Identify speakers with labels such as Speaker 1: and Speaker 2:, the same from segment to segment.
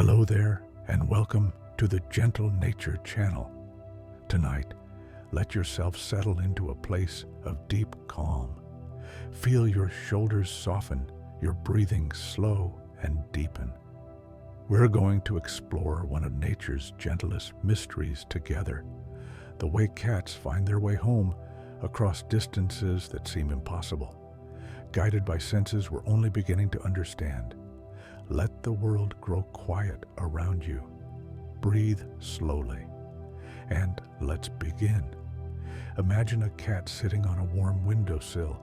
Speaker 1: Hello there, and welcome to the Gentle Nature channel. Tonight, let yourself settle into a place of deep calm. Feel your shoulders soften, your breathing slow and deepen. We're going to explore one of nature's gentlest mysteries together, the way cats find their way home across distances that seem impossible. Guided by senses we're only beginning to understand. Let the world grow quiet around you. Breathe slowly. And let's begin. Imagine a cat sitting on a warm windowsill,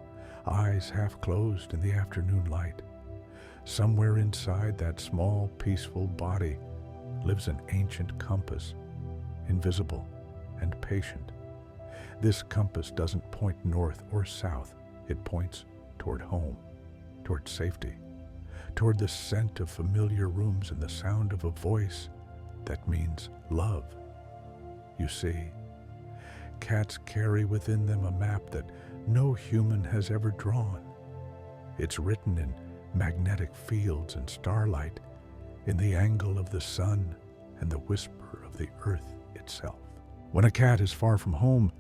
Speaker 1: eyes half closed in the afternoon light. Somewhere inside that small, peaceful body lives an ancient compass, invisible and patient. This compass doesn't point north or south. It points toward home, toward safety, toward the scent of familiar rooms and the sound of a voice that means love. You see, cats carry within them a map that no human has ever drawn. It's written in magnetic fields and starlight, in the angle of the sun and the whisper of the earth itself. When a cat is far from home,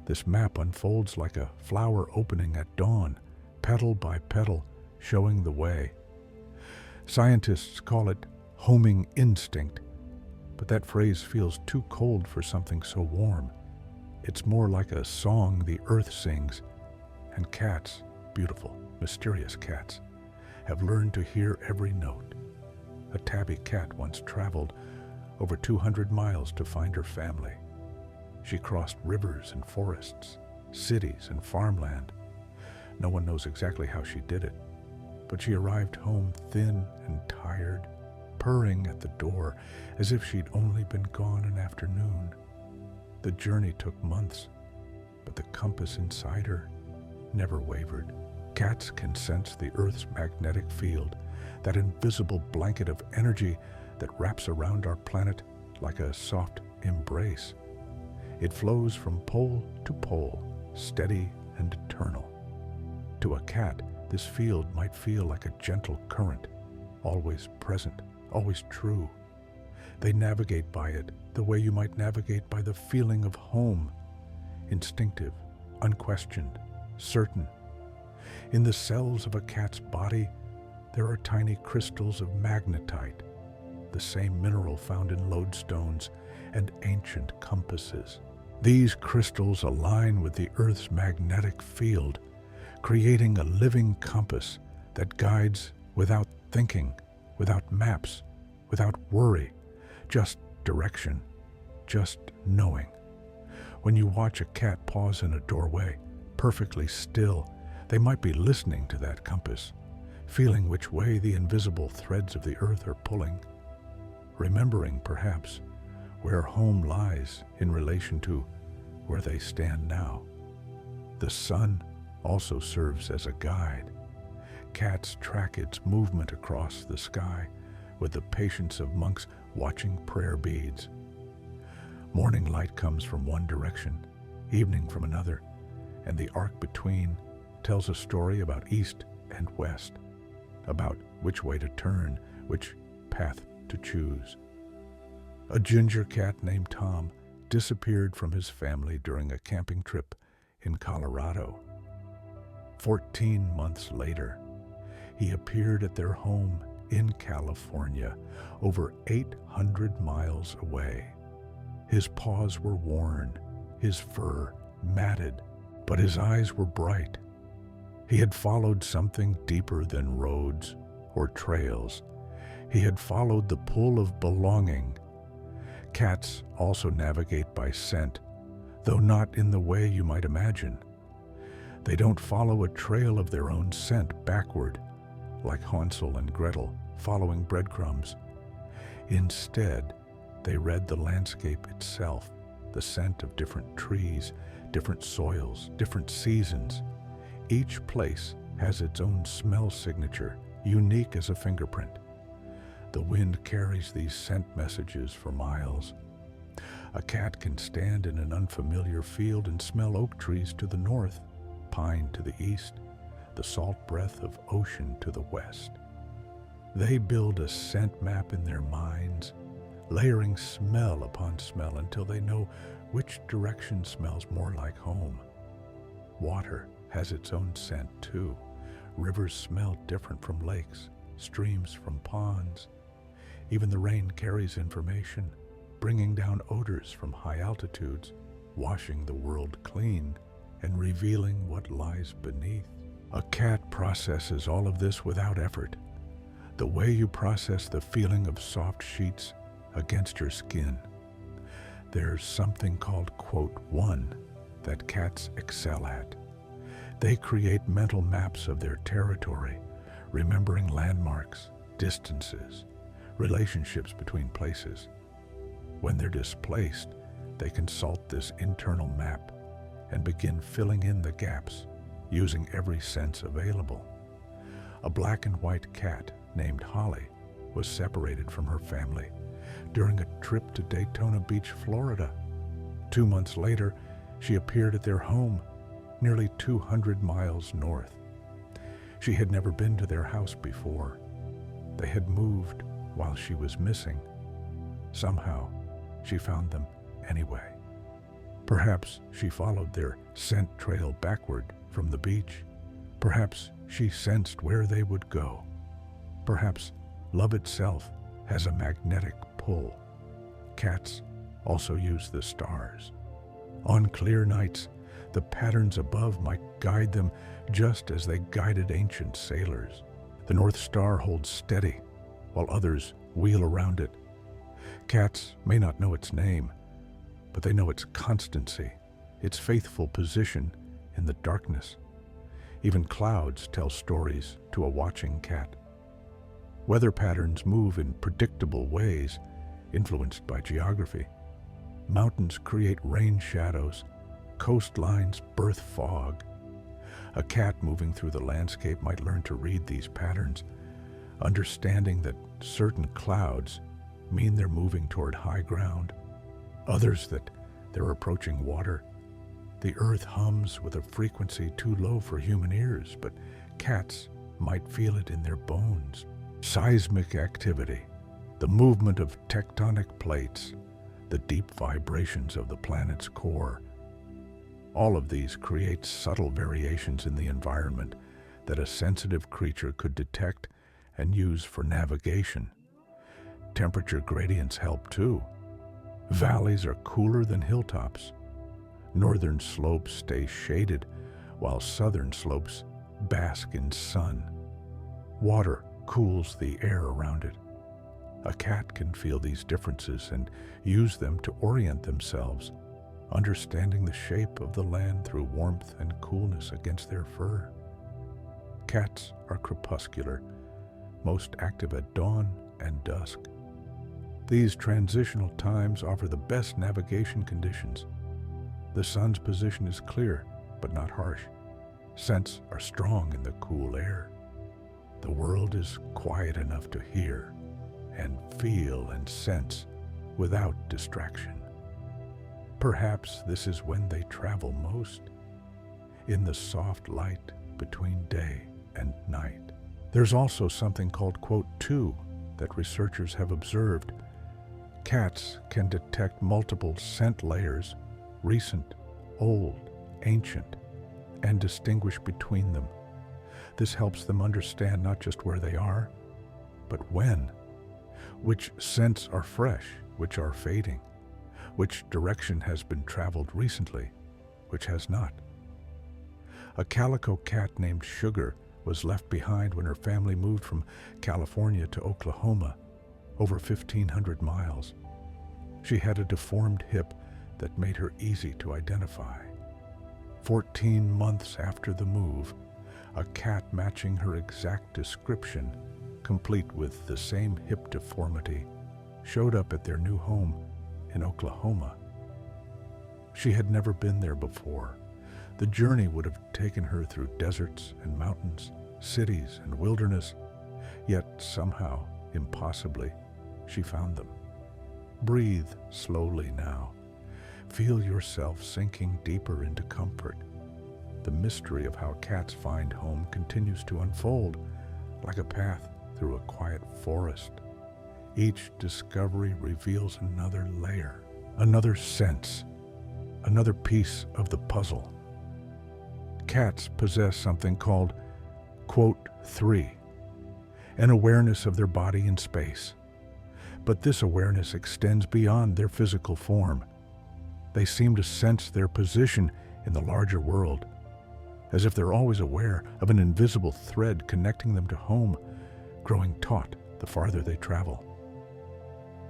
Speaker 1: this map unfolds like a flower opening at dawn, petal by petal, showing the way. Scientists call it homing instinct, but that phrase feels too cold for something so warm. It's more like a song the earth sings, and cats, beautiful, mysterious cats, have learned to hear every note. A tabby cat once traveled over 200 miles to find her family. She crossed rivers and forests, cities and farmland. No one knows exactly how she did it, but she arrived home thin and tired, purring at the door as if she'd only been gone an afternoon. The journey took months, but the compass inside her never wavered. Cats can sense the Earth's magnetic field, that invisible blanket of energy that wraps around our planet like a soft embrace. It flows from pole to pole, steady and eternal. To a cat, this field might feel like a gentle current, always present, always true. They navigate by it the way you might navigate by the feeling of home, instinctive, unquestioned, certain. In the cells of a cat's body, there are tiny crystals of magnetite, the same mineral found in lodestones and ancient compasses. These crystals align with the Earth's magnetic field, creating a living compass that guides without thinking, without maps, without worry, just direction, just knowing. When you watch a cat pause in a doorway, perfectly still, they might be listening to that compass, feeling which way the invisible threads of the earth are pulling, remembering, perhaps, where home lies in relation to where they stand now. The sun also serves as a guide. Cats track its movement across the sky with the patience of monks watching prayer beads. Morning light comes from one direction, evening from another, and the arc between tells a story about east and west, about which way to turn, which path to choose. A ginger cat named Tom disappeared from his family during a camping trip in Colorado. 14 months later, he appeared at their home in California, over 800 miles away. His paws were worn, his fur matted, but his eyes were bright. He had followed something deeper than roads or trails. He had followed the pull of belonging. Cats also navigate by scent, though not in the way you might imagine. They don't follow a trail of their own scent backward, like Hansel and Gretel following breadcrumbs. Instead, they read the landscape itself, the scent of different trees, different soils, different seasons. Each place has its own smell signature, unique as a fingerprint. The wind carries these scent messages for miles. A cat can stand in an unfamiliar field and smell oak trees to the north, pine to the east, the salt breath of ocean to the west. They build a scent map in their minds, layering smell upon smell until they know which direction smells more like home. Water has its own scent too. Rivers smell different from lakes, streams from ponds. Even the rain carries information, bringing down odors from high altitudes, washing the world clean and revealing what lies beneath. A cat processes all of this without effort, the way you process the feeling of soft sheets against your skin. There's something called quote one that cats excel at. They create mental maps of their territory, remembering landmarks, distances, relationships between places. When they're displaced, they consult this internal map and begin filling in the gaps, using every sense available. A black and white cat named Holly was separated from her family during a trip to Daytona Beach, Florida. 2 months later, she appeared at their home, nearly 200 miles north. She had never been to their house before. They had moved while she was missing. Somehow, she found them anyway. Perhaps she followed their scent trail backward from the beach. Perhaps she sensed where they would go. Perhaps love itself has a magnetic pull. Cats also use the stars. On clear nights, the patterns above might guide them just as they guided ancient sailors. The North Star holds steady, while others wheel around it. Cats may not know its name, but they know its constancy, its faithful position in the darkness. Even clouds tell stories to a watching cat. Weather patterns move in predictable ways, influenced by geography. Mountains create rain shadows, coastlines birth fog. A cat moving through the landscape might learn to read these patterns, understanding that certain clouds mean they're moving toward high ground, others that they're approaching water. The earth hums with a frequency too low for human ears, but cats might feel it in their bones. Seismic activity, the movement of tectonic plates, the deep vibrations of the planet's core. All of these create subtle variations in the environment that a sensitive creature could detect and use for navigation. Temperature gradients help too. Valleys are cooler than hilltops. Northern slopes stay shaded, while southern slopes bask in sun. Water cools the air around it. A cat can feel these differences and use them to orient themselves, understanding the shape of the land through warmth and coolness against their fur. Cats are crepuscular, most active at dawn and dusk. These transitional times offer the best navigation conditions. The sun's position is clear, but not harsh. Scents are strong in the cool air. The world is quiet enough to hear and feel and sense without distraction. Perhaps this is when they travel most, in the soft light between day and night. There's also something called quote two that researchers have observed. Cats can detect multiple scent layers, recent, old, ancient, and distinguish between them. This helps them understand not just where they are, but when. Which scents are fresh, which are fading. Which direction has been traveled recently, which has not. A calico cat named Sugar was left behind when her family moved from California to Oklahoma, over 1,500 miles. She had a deformed hip that made her easy to identify. 14 months after the move, a cat matching her exact description, complete with the same hip deformity, showed up at their new home in Oklahoma. She had never been there before. The journey would have taken her through deserts and mountains, cities and wilderness, yet somehow, impossibly, she found them. Breathe slowly now. Feel yourself sinking deeper into comfort. The mystery of how cats find home continues to unfold like a path through a quiet forest. Each discovery reveals another layer, another sense, another piece of the puzzle. Cats possess something called, quote, 3, an awareness of their body in space. But this awareness extends beyond their physical form. They seem to sense their position in the larger world, as if they're always aware of an invisible thread connecting them to home, growing taut the farther they travel.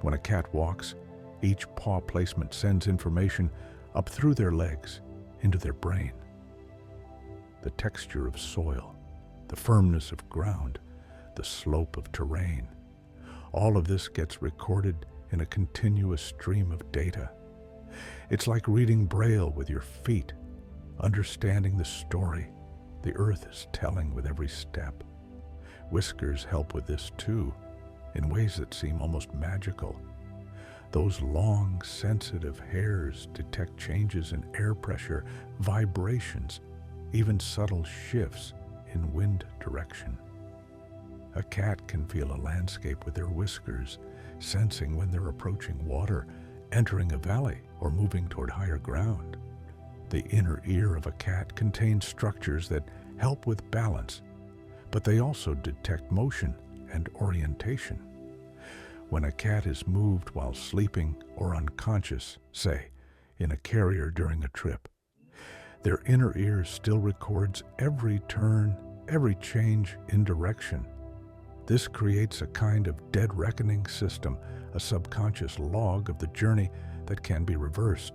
Speaker 1: When a cat walks, each paw placement sends information up through their legs into their brain. The texture of soil, the firmness of ground, the slope of terrain, all of this gets recorded in a continuous stream of data. It's like reading Braille with your feet, understanding the story the earth is telling with every step. Whiskers help with this too, in ways that seem almost magical. Those long, sensitive hairs detect changes in air pressure, vibrations, even subtle shifts in wind direction. A cat can feel a landscape with their whiskers, sensing when they're approaching water, entering a valley, or moving toward higher ground. The inner ear of a cat contains structures that help with balance, but they also detect motion and orientation. When a cat is moved while sleeping or unconscious, say, in a carrier during a trip, their inner ear still records every turn, every change in direction. This creates a kind of dead reckoning system, a subconscious log of the journey that can be reversed.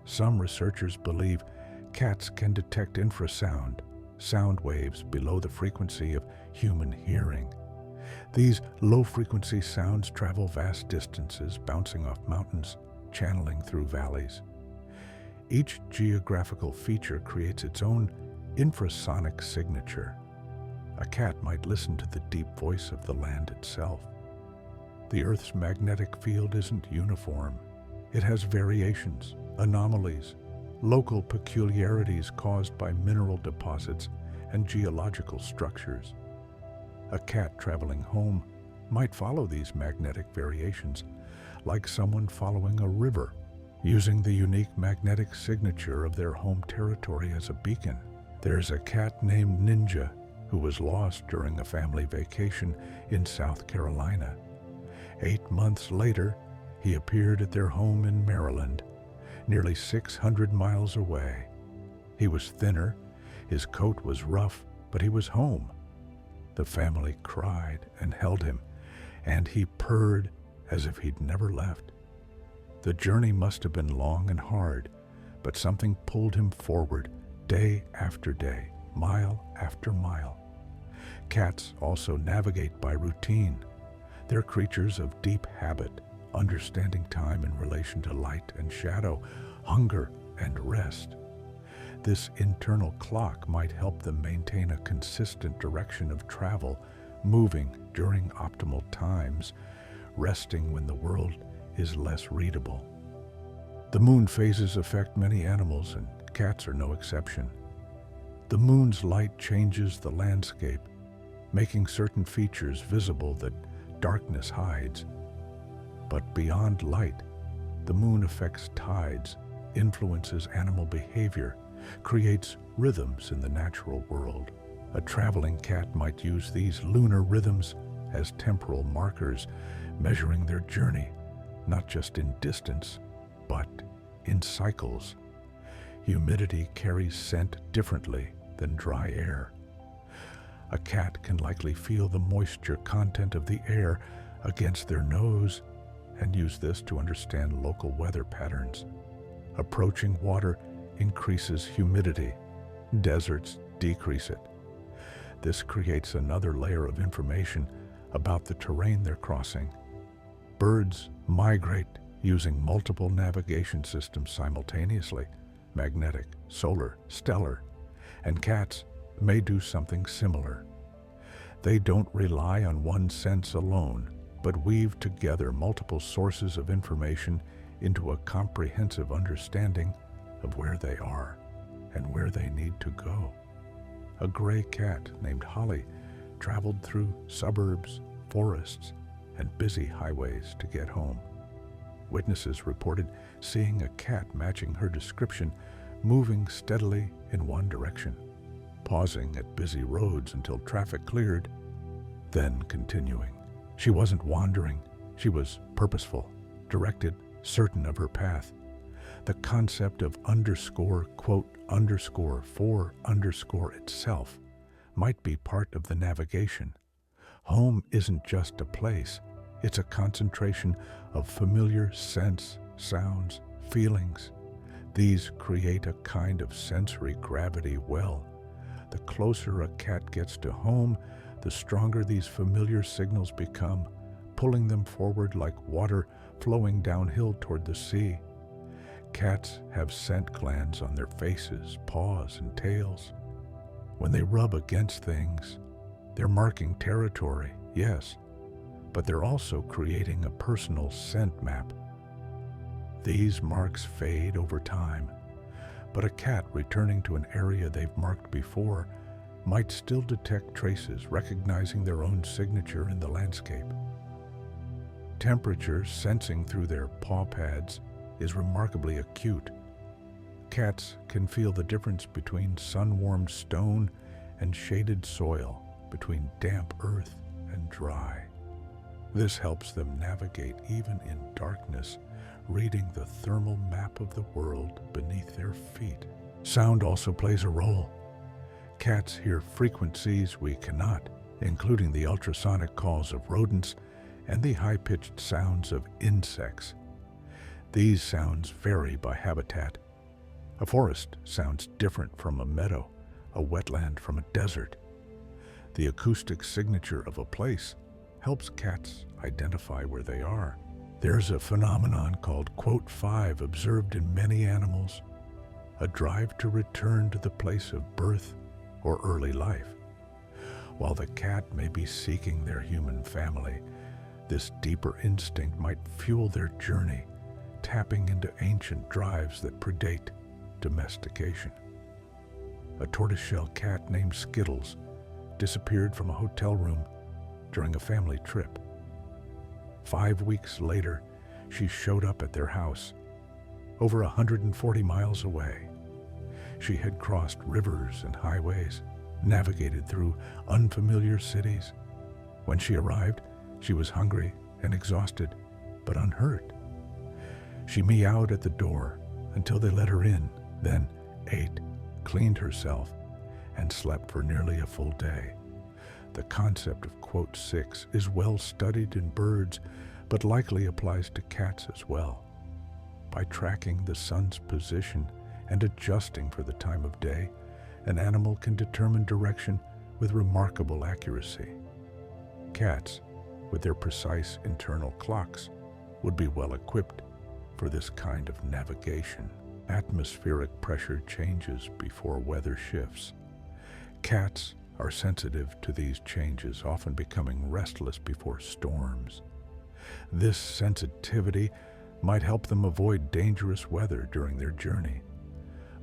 Speaker 1: Some researchers believe cats can detect infrasound, sound waves below the frequency of human hearing. These low-frequency sounds travel vast distances, bouncing off mountains, channeling through valleys. Each geographical feature creates its own infrasonic signature. A cat might listen to the deep voice of the land itself. The Earth's magnetic field isn't uniform. It has variations, anomalies, local peculiarities caused by mineral deposits and geological structures. A cat traveling home might follow these magnetic variations, like someone following a river, using the unique magnetic signature of their home territory as a beacon. There's a cat named Ninja who was lost during a family vacation in South Carolina. 8 months later, he appeared at their home in Maryland, nearly 600 miles away. He was thinner, his coat was rough, but he was home. The family cried and held him, and he purred as if he'd never left. The journey must have been long and hard, but something pulled him forward day after day, mile after mile. Cats also navigate by routine. They're creatures of deep habit, understanding time in relation to light and shadow, hunger and rest. This internal clock might help them maintain a consistent direction of travel, moving during optimal times, resting when the world is less readable. The moon phases affect many animals, and cats are no exception. The moon's light changes the landscape, making certain features visible that darkness hides. But beyond light, the moon affects tides, influences animal behavior, creates rhythms in the natural world. A traveling cat might use these lunar rhythms as temporal markers, measuring their journey, not just in distance, but in cycles. Humidity carries scent differently than dry air. A cat can likely feel the moisture content of the air against their nose and use this to understand local weather patterns. Approaching water increases humidity. Deserts decrease it. This creates another layer of information about the terrain they're crossing. Birds migrate using multiple navigation systems simultaneously, magnetic, solar, stellar, and cats may do something similar. They don't rely on one sense alone, but weave together multiple sources of information into a comprehensive understanding of where they are and where they need to go. A gray cat named Holly traveled through suburbs, forests, and busy highways to get home. Witnesses reported seeing a cat matching her description, moving steadily in one direction, pausing at busy roads until traffic cleared, then continuing. She wasn't wandering, she was purposeful, directed, certain of her path. The concept of __for_ itself might be part of the navigation. Home isn't just a place, it's a concentration of familiar scents, sounds, feelings. These create a kind of sensory gravity well. The closer a cat gets to home, the stronger these familiar signals become, pulling them forward like water flowing downhill toward the sea. Cats have scent glands on their faces, paws, and tails. When they rub against things, they're marking territory, yes, but they're also creating a personal scent map. These marks fade over time, but a cat returning to an area they've marked before might still detect traces, recognizing their own signature in the landscape. Temperature sensing through their paw pads is remarkably acute. Cats can feel the difference between sun-warmed stone and shaded soil, between damp earth and dry. This helps them navigate even in darkness, reading the thermal map of the world beneath their feet. Sound also plays a role. Cats hear frequencies we cannot, including the ultrasonic calls of rodents and the high-pitched sounds of insects. These sounds vary by habitat. A forest sounds different from a meadow, a wetland from a desert. The acoustic signature of a place helps cats identify where they are. There's a phenomenon called _5 observed in many animals, a drive to return to the place of birth or early life. While the cat may be seeking their human family, this deeper instinct might fuel their journey, tapping into ancient drives that predate domestication. A tortoiseshell cat named Skittles disappeared from a hotel room during a family trip. 5 weeks later, she showed up at their house, over 140 miles away. She had crossed rivers and highways, navigated through unfamiliar cities. When she arrived, she was hungry and exhausted, but unhurt. She meowed at the door until they let her in, then ate, cleaned herself, and slept for nearly a full day. The concept of _6 is well studied in birds, but likely applies to cats as well. By tracking the sun's position and adjusting for the time of day, an animal can determine direction with remarkable accuracy. Cats, with their precise internal clocks, would be well equipped for this kind of navigation. Atmospheric pressure changes before weather shifts. Cats are sensitive to these changes, often becoming restless before storms. This sensitivity might help them avoid dangerous weather during their journey,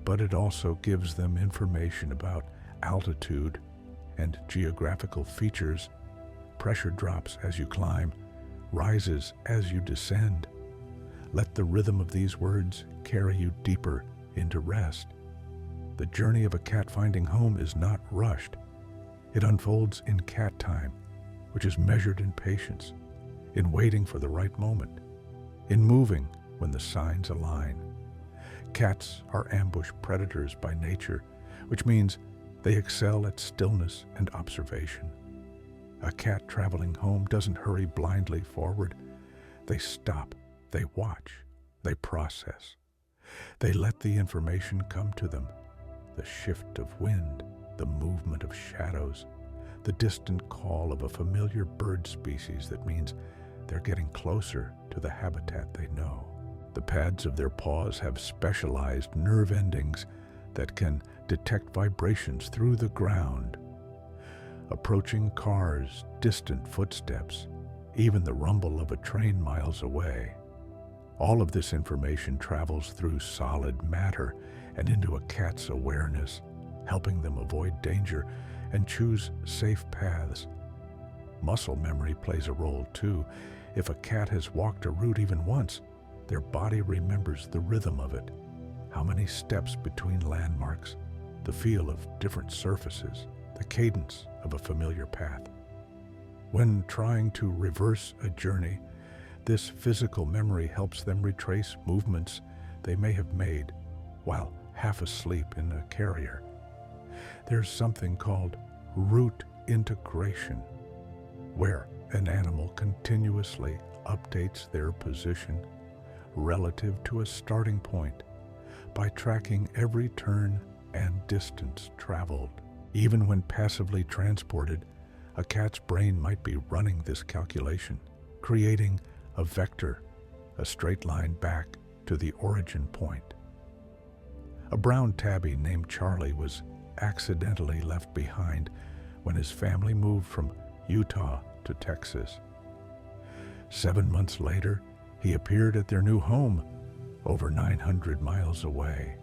Speaker 1: but it also gives them information about altitude and geographical features. Pressure drops as you climb, rises as you descend. Let the rhythm of these words carry you deeper into rest. The journey of a cat finding home is not rushed. It unfolds in cat time, which is measured in patience, in waiting for the right moment, in moving when the signs align. Cats are ambush predators by nature, which means they excel at stillness and observation. A cat traveling home doesn't hurry blindly forward. They stop, they watch, they process. They let the information come to them. The shift of wind, the movement of shadows, the distant call of a familiar bird species that means they're getting closer to the habitat they know. The pads of their paws have specialized nerve endings that can detect vibrations through the ground. Approaching cars, distant footsteps, even the rumble of a train miles away. All of this information travels through solid matter and into a cat's awareness, helping them avoid danger and choose safe paths. Muscle memory plays a role too. If a cat has walked a route even once, their body remembers the rhythm of it. How many steps between landmarks, the feel of different surfaces, the cadence of a familiar path. When trying to reverse a journey, this physical memory helps them retrace movements they may have made while half asleep in a carrier. There's something called route integration, where an animal continuously updates their position relative to a starting point by tracking every turn and distance traveled. Even when passively transported, a cat's brain might be running this calculation, creating a vector, a straight line back to the origin point. A brown tabby named Charlie was accidentally left behind when his family moved from Utah to Texas. 7 months later, he appeared at their new home, over 900 miles away.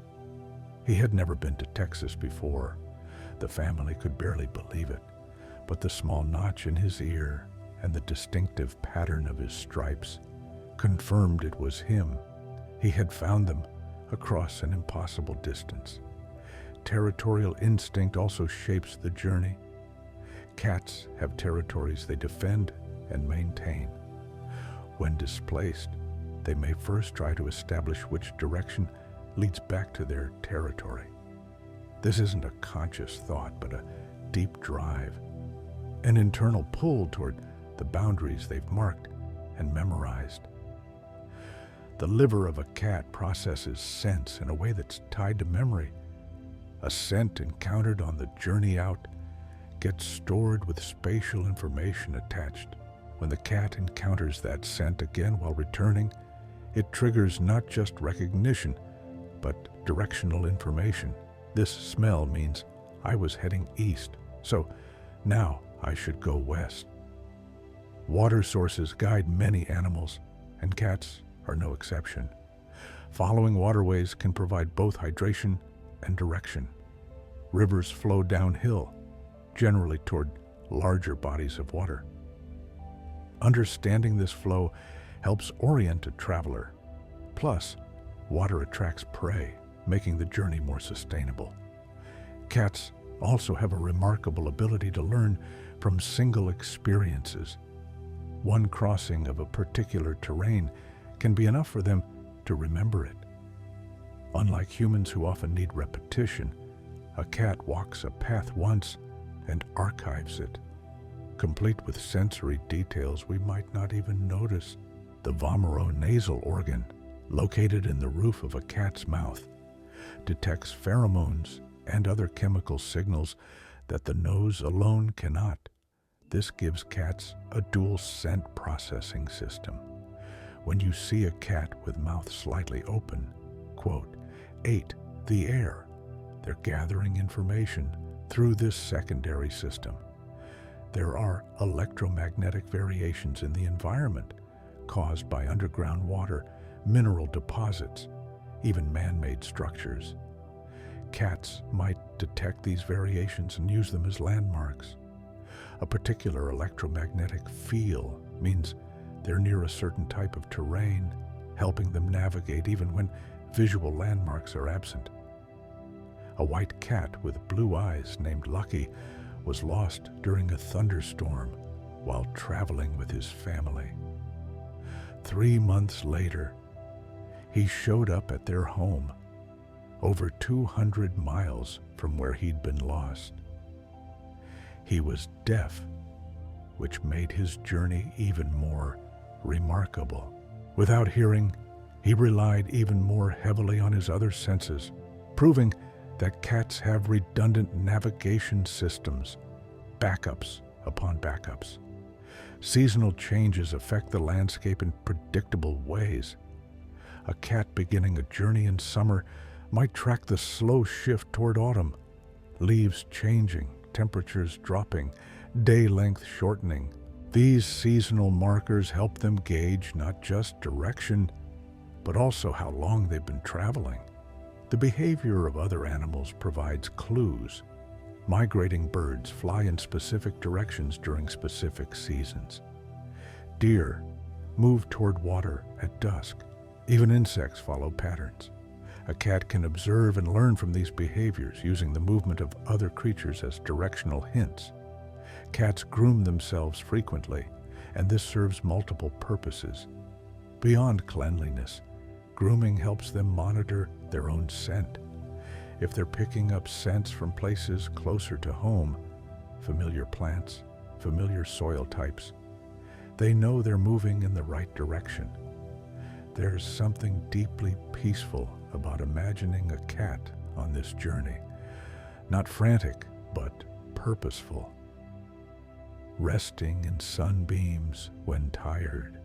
Speaker 1: He had never been to Texas before. The family could barely believe it, but the small notch in his ear and the distinctive pattern of his stripes confirmed it was him. He had found them across an impossible distance. Territorial instinct also shapes the journey. Cats have territories they defend and maintain. When displaced, they may first try to establish which direction leads back to their territory. This isn't a conscious thought, but a deep drive, an internal pull toward the boundaries they've marked and memorized. The liver of a cat processes scents in a way that's tied to memory. A scent encountered on the journey out gets stored with spatial information attached. When the cat encounters that scent again while returning, it triggers not just recognition, but directional information. This smell means I was heading east, so now I should go west. Water sources guide many animals, and cats are no exception. Following waterways can provide both hydration and direction. Rivers flow downhill, generally toward larger bodies of water. Understanding this flow helps orient a traveler. Plus, water attracts prey, making the journey more sustainable. Cats also have a remarkable ability to learn from single experiences. One crossing of a particular terrain can be enough for them to remember it. Unlike humans who often need repetition, a cat walks a path once and archives it, complete with sensory details we might not even notice. The vomeronasal organ, located in the roof of a cat's mouth, detects pheromones and other chemical signals that the nose alone cannot. This gives cats a dual scent processing system. When you see a cat with mouth slightly open, quote, ate the air, they're gathering information through this secondary system. There are electromagnetic variations in the environment caused by underground water, mineral deposits, even man-made structures. Cats might detect these variations and use them as landmarks. A particular electromagnetic feel means they're near a certain type of terrain, helping them navigate even when visual landmarks are absent. A white cat with blue eyes named Lucky was lost during a thunderstorm while traveling with his family. 3 months later, he showed up at their home, over 200 miles from where he'd been lost. He was deaf, which made his journey even more remarkable. Without hearing, he relied even more heavily on his other senses, proving that cats have redundant navigation systems, backups upon backups. Seasonal changes affect the landscape in predictable ways. A cat beginning a journey in summer might track the slow shift toward autumn, leaves changing, temperatures dropping, day length shortening. These seasonal markers help them gauge not just direction, but also how long they've been traveling. The behavior of other animals provides clues. Migrating birds fly in specific directions during specific seasons. Deer move toward water at dusk. Even insects follow patterns. A cat can observe and learn from these behaviors using the movement of other creatures as directional hints. Cats groom themselves frequently, and this serves multiple purposes. Beyond cleanliness, grooming helps them monitor their own scent. If they're picking up scents from places closer to home, familiar plants, familiar soil types, they know they're moving in the right direction. There's something deeply peaceful about imagining a cat on this journey. Not frantic, but purposeful. Resting in sunbeams when tired.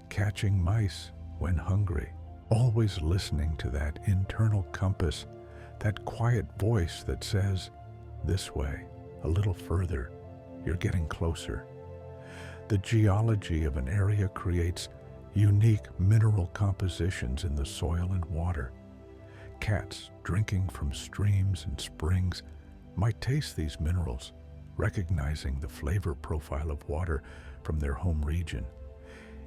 Speaker 1: Catching mice when hungry. Always listening to that internal compass, that quiet voice that says, "This way, a little further, you're getting closer." The geology of an area creates unique mineral compositions in the soil and water. Cats drinking from streams and springs might taste these minerals, recognizing the flavor profile of water from their home region.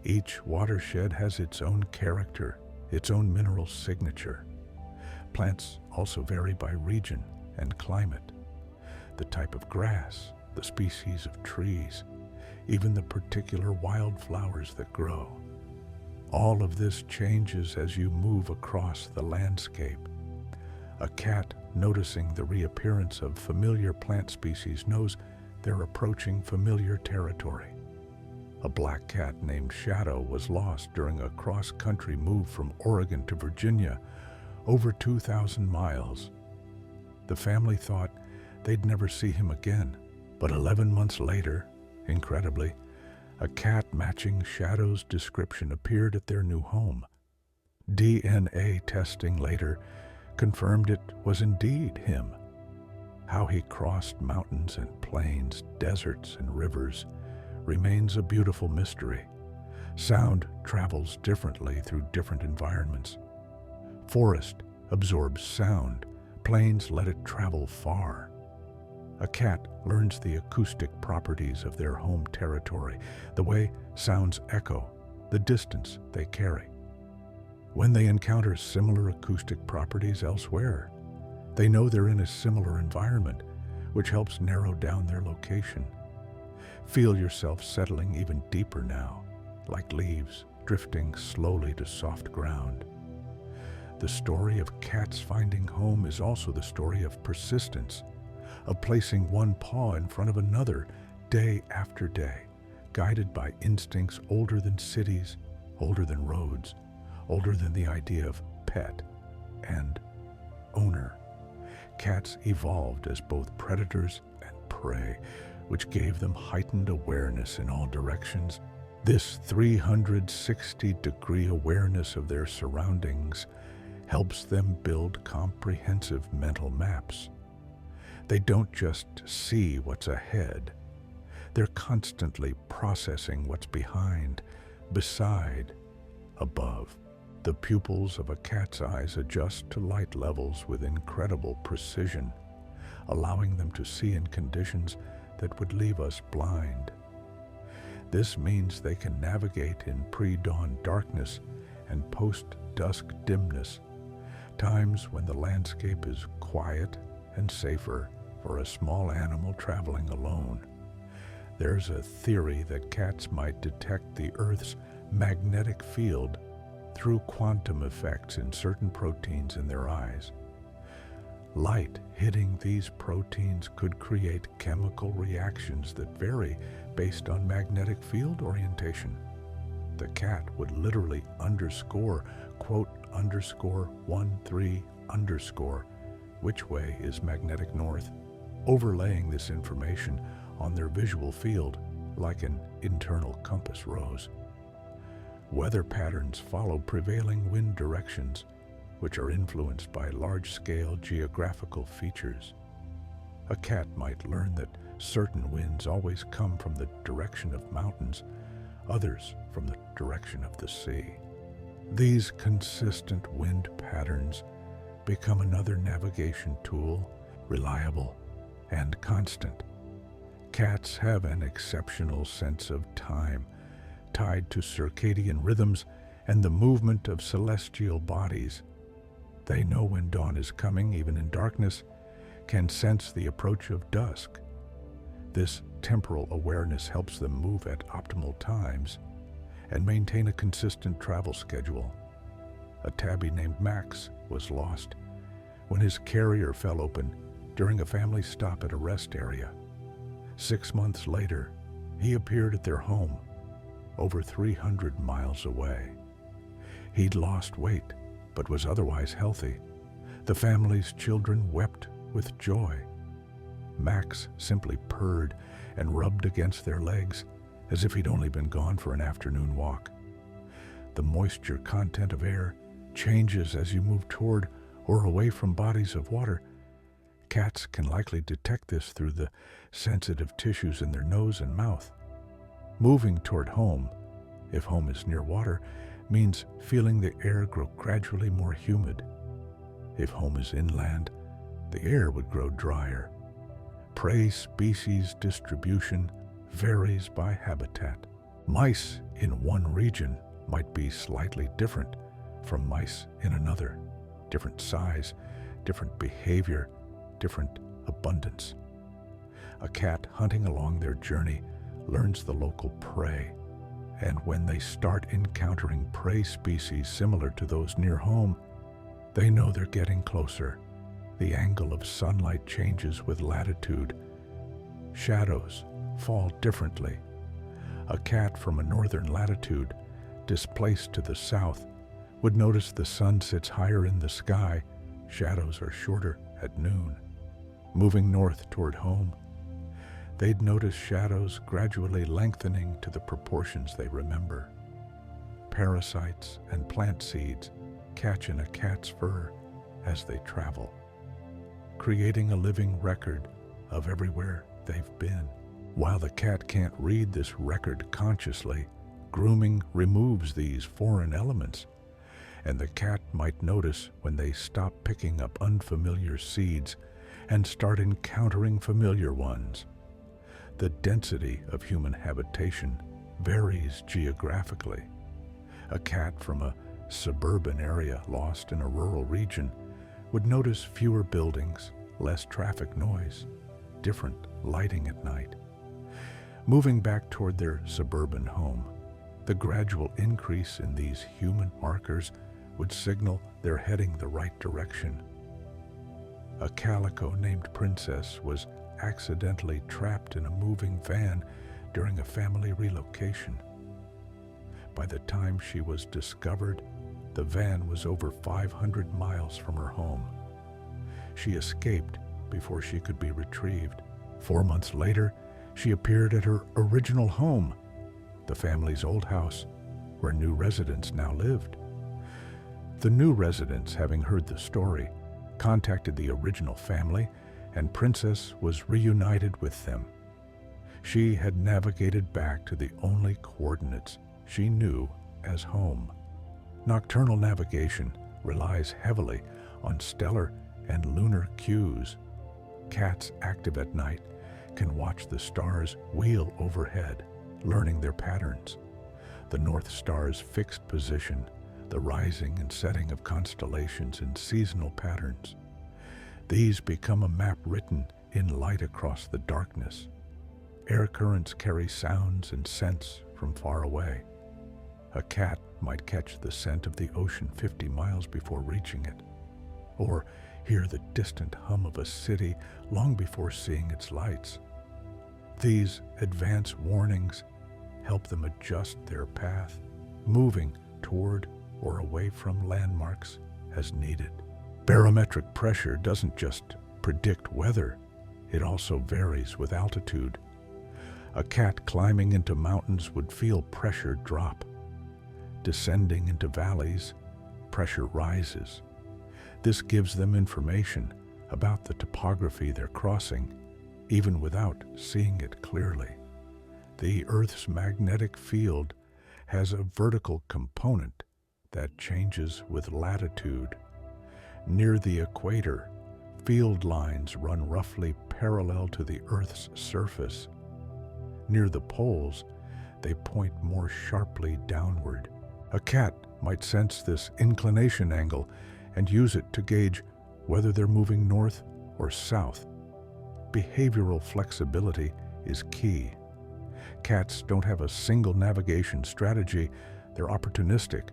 Speaker 1: Each watershed has its own character, its own mineral signature. Plants also vary by region and climate. The type of grass, the species of trees, even the particular wildflowers that grow. All of this changes as you move across the landscape. A cat noticing the reappearance of familiar plant species knows they're approaching familiar territory. A black cat named Shadow was lost during a cross-country move from Oregon to Virginia, over 2,000 miles. The family thought they'd never see him again, but 11 months later, incredibly, a cat matching Shadow's description appeared at their new home. DNA testing later confirmed it was indeed him. How he crossed mountains and plains, deserts and rivers remains a beautiful mystery. Sound travels differently through different environments. Forest absorbs sound, plains let it travel far. A cat learns the acoustic properties of their home territory, the way sounds echo, the distance they carry. When they encounter similar acoustic properties elsewhere, they know they're in a similar environment, which helps narrow down their location. Feel yourself settling even deeper now, like leaves drifting slowly to soft ground. The story of cats finding home is also the story of persistence, of placing one paw in front of another day after day, guided by instincts older than cities, older than roads, older than the idea of pet and owner. Cats evolved as both predators and prey, which gave them heightened awareness in all directions. This 360-degree awareness of their surroundings helps them build comprehensive mental maps. They don't just see what's ahead. They're constantly processing what's behind, beside, above. The pupils of a cat's eyes adjust to light levels with incredible precision, allowing them to see in conditions that would leave us blind. This means they can navigate in pre-dawn darkness and post-dusk dimness, times when the landscape is quiet and safer for a small animal traveling alone. There's a theory that cats might detect the Earth's magnetic field through quantum effects in certain proteins in their eyes. Light hitting these proteins could create chemical reactions that vary based on magnetic field orientation. The cat would literally underscore, quote, underscore 13 underscore, which way is magnetic north, overlaying this information on their visual field like an internal compass rose. Weather patterns follow prevailing wind directions, which are influenced by large-scale geographical features. A cat might learn that certain winds always come from the direction of mountains, others from the direction of the sea. These consistent wind patterns become another navigation tool, reliable, and constant. Cats have an exceptional sense of time, tied to circadian rhythms and the movement of celestial bodies. They know when dawn is coming, even in darkness, can sense the approach of dusk. This temporal awareness helps them move at optimal times and maintain a consistent travel schedule. A tabby named Max was lost when his carrier fell open during a family stop at a rest area. 6 months later, he appeared at their home, over 300 miles away. He'd lost weight, but was otherwise healthy. The family's children wept with joy. Max simply purred and rubbed against their legs as if he'd only been gone for an afternoon walk. The moisture content of air changes as you move toward or away from bodies of water. Cats can likely detect this through the sensitive tissues in their nose and mouth. Moving toward home, if home is near water, means feeling the air grow gradually more humid. If home is inland, the air would grow drier. Prey species distribution varies by habitat. Mice in one region might be slightly different from mice in another. Different size, different behavior, different abundance. A cat hunting along their journey learns the local prey, and when they start encountering prey species similar to those near home, they know they're getting closer. The angle of sunlight changes with latitude. Shadows fall differently. A cat from a northern latitude, displaced to the south, would notice the sun sits higher in the sky, shadows are shorter at noon. Moving north toward home, they'd notice shadows gradually lengthening to the proportions they remember. Parasites and plant seeds catch in a cat's fur as they travel, creating a living record of everywhere they've been. While the cat can't read this record consciously, grooming removes these foreign elements, and the cat might notice when they stop picking up unfamiliar seeds and start encountering familiar ones. The density of human habitation varies geographically. A cat from a suburban area lost in a rural region would notice fewer buildings, less traffic noise, different lighting at night. Moving back toward their suburban home, the gradual increase in these human markers would signal they're heading the right direction. A calico named Princess was accidentally trapped in a moving van during a family relocation. By the time she was discovered, the van was over 500 miles from her home. She escaped before she could be retrieved. 4 months later, she appeared at her original home, the family's old house, where new residents now lived. The new residents, having heard the story, contacted the original family, and Princess was reunited with them. She had navigated back to the only coordinates she knew as home. Nocturnal navigation relies heavily on stellar and lunar cues. Cats active at night can watch the stars wheel overhead, learning their patterns. The North Star's fixed position, the rising and setting of constellations in seasonal patterns. These become a map written in light across the darkness. Air currents carry sounds and scents from far away. A cat might catch the scent of the ocean 50 miles before reaching it, or hear the distant hum of a city long before seeing its lights. These advance warnings help them adjust their path, moving toward or away from landmarks as needed. Barometric pressure doesn't just predict weather, it also varies with altitude. A cat climbing into mountains would feel pressure drop. Descending into valleys, pressure rises. This gives them information about the topography they're crossing, even without seeing it clearly. The Earth's magnetic field has a vertical component that changes with latitude. Near the equator, field lines run roughly parallel to the Earth's surface. Near the poles, they point more sharply downward. A cat might sense this inclination angle and use it to gauge whether they're moving north or south. Behavioral flexibility is key. Cats don't have a single navigation strategy. They're opportunistic,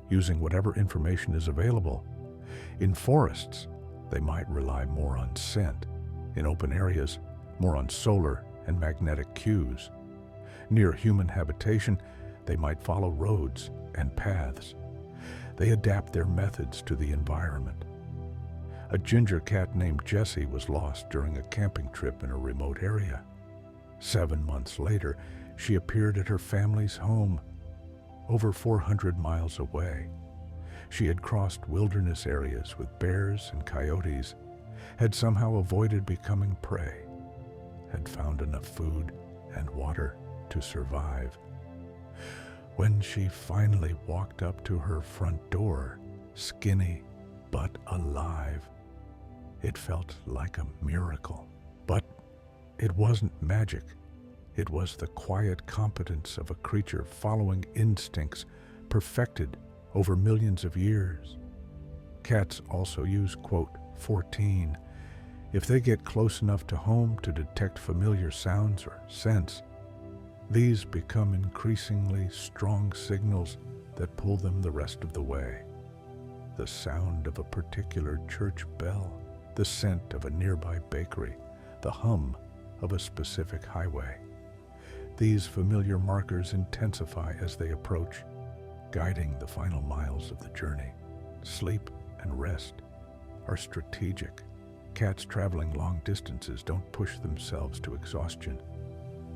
Speaker 1: using whatever information is available. In forests, they might rely more on scent. In open areas, more on solar and magnetic cues. Near human habitation, they might follow roads and paths. They adapt their methods to the environment. A ginger cat named Jessie was lost during a camping trip in a remote area. 7 months later, she appeared at her family's home, over 400 miles away. She had crossed wilderness areas with bears and coyotes, had somehow avoided becoming prey, had found enough food and water to survive. When she finally walked up to her front door, skinny but alive, it felt like a miracle. But it wasn't magic. It was the quiet competence of a creature following instincts perfected over millions of years. Cats also use, quote, 14. If they get close enough to home to detect familiar sounds or scents, these become increasingly strong signals that pull them the rest of the way. The sound of a particular church bell, the scent of a nearby bakery, the hum of a specific highway. These familiar markers intensify as they approach, guiding the final miles of the journey. Sleep and rest are strategic. Cats traveling long distances don't push themselves to exhaustion.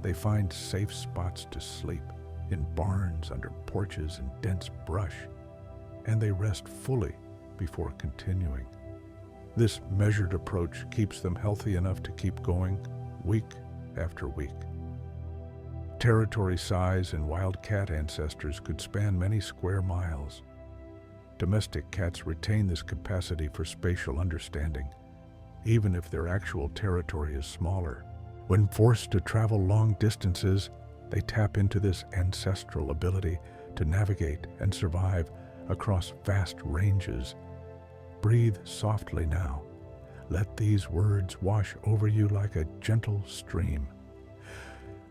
Speaker 1: They find safe spots to sleep, in barns, under porches, and dense brush, and they rest fully before continuing. This measured approach keeps them healthy enough to keep going week after week. Territory size and wild cat ancestors could span many square miles. Domestic cats retain this capacity for spatial understanding, even if their actual territory is smaller. When forced to travel long distances, they tap into this ancestral ability to navigate and survive across vast ranges. Breathe softly now. Let these words wash over you like a gentle stream.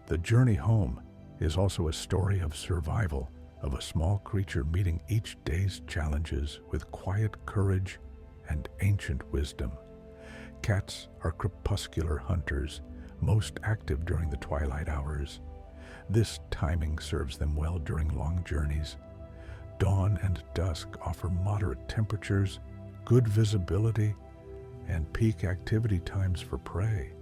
Speaker 1: The journey home is also a story of survival, of a small creature meeting each day's challenges with quiet courage and ancient wisdom. Cats are crepuscular hunters, most active during the twilight hours. This timing serves them well during long journeys. Dawn and dusk offer moderate temperatures, good visibility, and peak activity times for prey.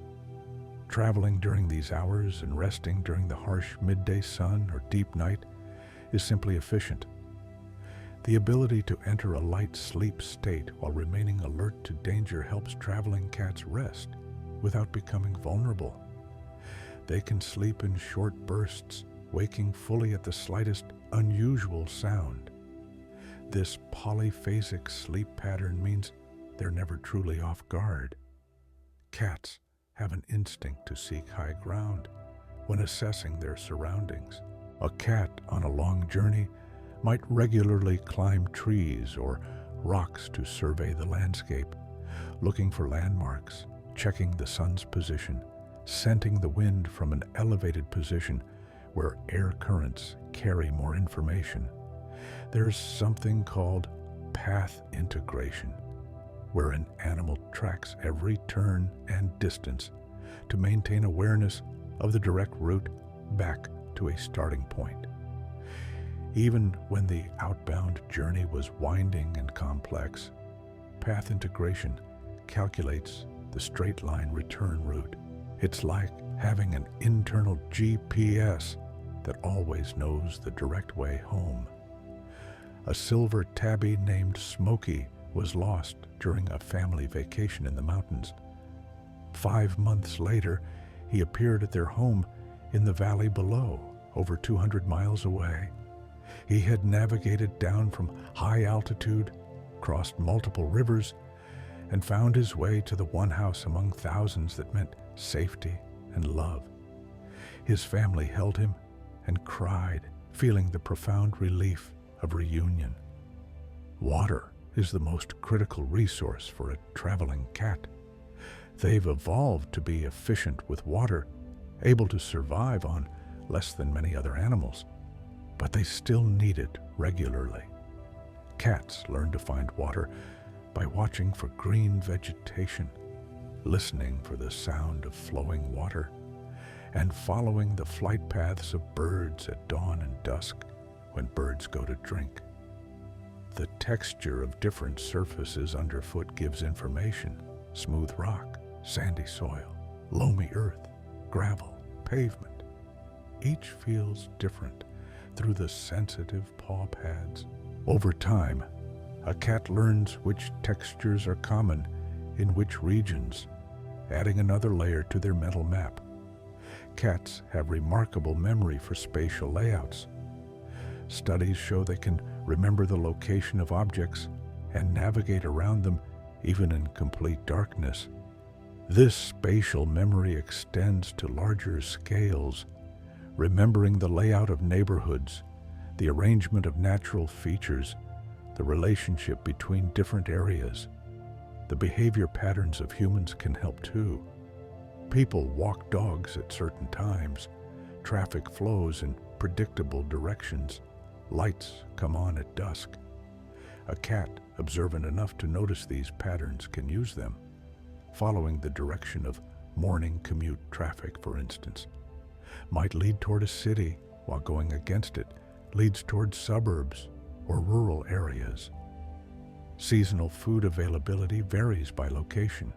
Speaker 1: Traveling during these hours and resting during the harsh midday sun or deep night is simply efficient. The ability to enter a light sleep state while remaining alert to danger helps traveling cats rest without becoming vulnerable. They can sleep in short bursts, waking fully at the slightest unusual sound. This polyphasic sleep pattern means they're never truly off guard. Cats have an instinct to seek high ground when assessing their surroundings. A cat on a long journey might regularly climb trees or rocks to survey the landscape, looking for landmarks, checking the sun's position, scenting the wind from an elevated position where air currents carry more information. There's something called path integration, where an animal tracks every turn and distance to maintain awareness of the direct route back to a starting point. Even when the outbound journey was winding and complex, path integration calculates the straight line return route. It's like having an internal GPS that always knows the direct way home. A silver tabby named Smokey was lost during a family vacation in the mountains. 5 months later, he appeared at their home in the valley below, over 200 miles away. He had navigated down from high altitude, crossed multiple rivers, and found his way to the one house among thousands that meant safety and love. His family held him and cried, feeling the profound relief of reunion. Water is the most critical resource for a traveling cat. They've evolved to be efficient with water, able to survive on less than many other animals, but they still need it regularly. Cats learn to find water by watching for green vegetation, listening for the sound of flowing water, and following the flight paths of birds at dawn and dusk when birds go to drink. The texture of different surfaces underfoot gives information: smooth rock, sandy soil, loamy earth, gravel, pavement. Each feels different through the sensitive paw pads. Over time, a cat learns which textures are common in which regions, adding another layer to their mental map. Cats have remarkable memory for spatial layouts. Studies show they can remember the location of objects and navigate around them even in complete darkness. This spatial memory extends to larger scales, remembering the layout of neighborhoods, the arrangement of natural features, the relationship between different areas. The behavior patterns of humans can help too. People walk dogs at certain times, traffic flows in predictable directions, lights come on at dusk. A cat, observant enough to notice these patterns, can use them. Following the direction of morning commute traffic, for instance, might lead toward a city, while going against it leads toward suburbs or rural areas. Seasonal food availability varies by location.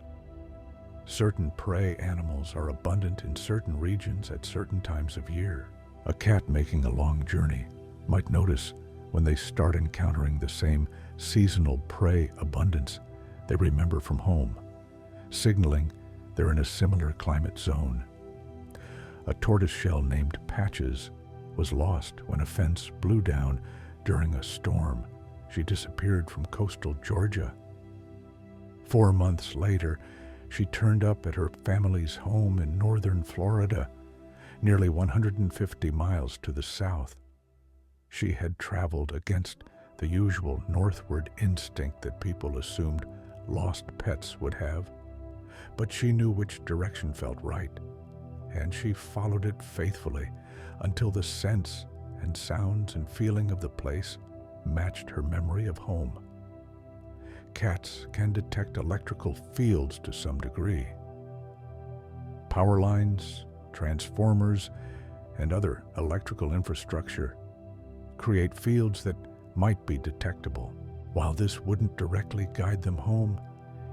Speaker 1: Certain prey animals are abundant in certain regions at certain times of year. A cat making a long journey might notice when they start encountering the same seasonal prey abundance they remember from home, signaling they're in a similar climate zone. A tortoiseshell named Patches was lost when a fence blew down during a storm. She disappeared from coastal Georgia. 4 months later, she turned up at her family's home in northern Florida, nearly 150 miles to the south. She had traveled against the usual northward instinct that people assumed lost pets would have, but she knew which direction felt right, and she followed it faithfully until the sense and sounds and feeling of the place matched her memory of home. Cats can detect electrical fields to some degree. Power lines, transformers, and other electrical infrastructure create fields that might be detectable. While this wouldn't directly guide them home,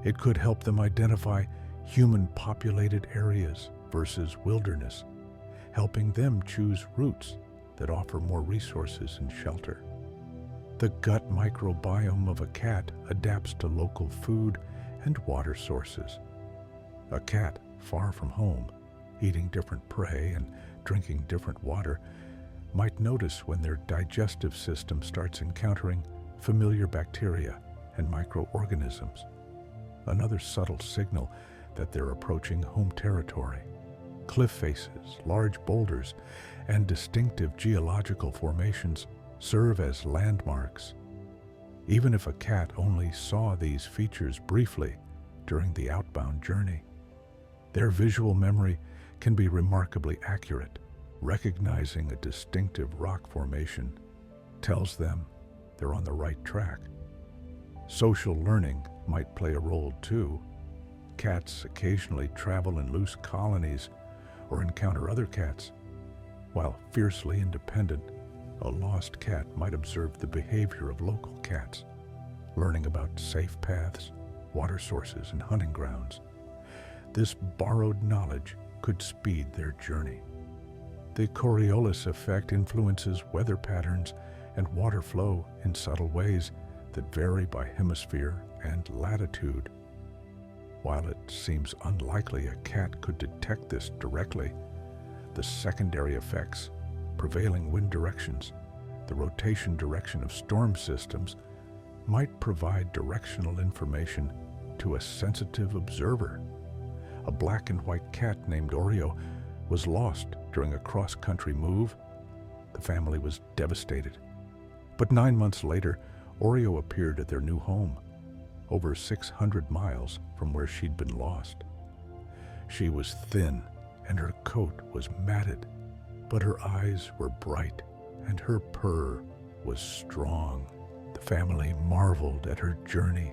Speaker 1: it could help them identify human-populated areas versus wilderness, helping them choose routes that offer more resources and shelter. The gut microbiome of a cat adapts to local food and water sources. A cat far from home, eating different prey and drinking different water, might notice when their digestive system starts encountering familiar bacteria and microorganisms, another subtle signal that they're approaching home territory. Cliff faces, large boulders, and distinctive geological formations serve as landmarks. Even if a cat only saw these features briefly during the outbound journey, their visual memory can be remarkably accurate. Recognizing a distinctive rock formation tells them they're on the right track. Social learning might play a role too. Cats occasionally travel in loose colonies or encounter other cats. While fiercely independent, a lost cat might observe the behavior of local cats, learning about safe paths, water sources, and hunting grounds. This borrowed knowledge could speed their journey. The Coriolis effect influences weather patterns and water flow in subtle ways that vary by hemisphere and latitude. While it seems unlikely a cat could detect this directly, the secondary effects, prevailing wind directions, the rotation direction of storm systems, might provide directional information to a sensitive observer. A black and white cat named Oreo was lost during a cross-country move. The family was devastated. But 9 months later, Oreo appeared at their new home, over 600 miles from where she'd been lost. She was thin and her coat was matted, but her eyes were bright and her purr was strong. The family marveled at her journey,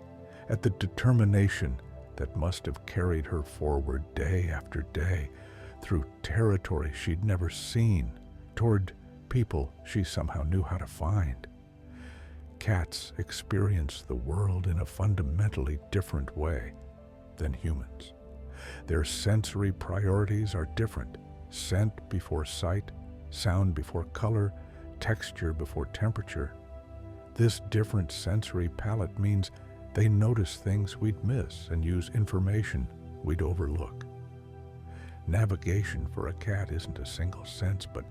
Speaker 1: at the determination that must have carried her forward day after day through territory she'd never seen, toward people she somehow knew how to find. Cats experience the world in a fundamentally different way than humans. Their sensory priorities are different: scent before sight, sound before color, texture before temperature. This different sensory palette means they notice things we'd miss and use information we'd overlook. Navigation for a cat isn't a single sense, but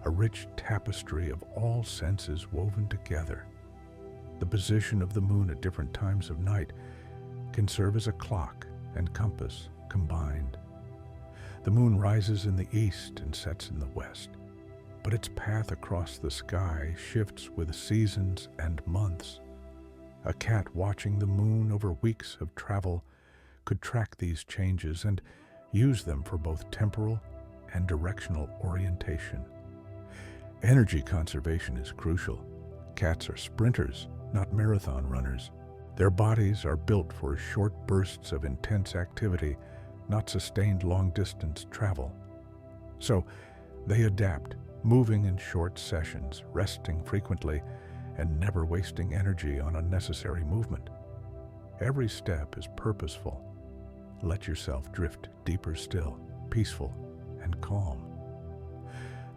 Speaker 1: a rich tapestry of all senses woven together. The position of the moon at different times of night can serve as a clock and compass combined. The moon rises in the east and sets in the west, but its path across the sky shifts with seasons and months. A cat watching the moon over weeks of travel could track these changes and use them for both temporal and directional orientation. Energy conservation is crucial. Cats are sprinters, not marathon runners. Their bodies are built for short bursts of intense activity, not sustained long-distance travel. So they adapt, moving in short sessions, resting frequently, and never wasting energy on unnecessary movement. Every step is purposeful. Let yourself drift deeper still, peaceful and calm.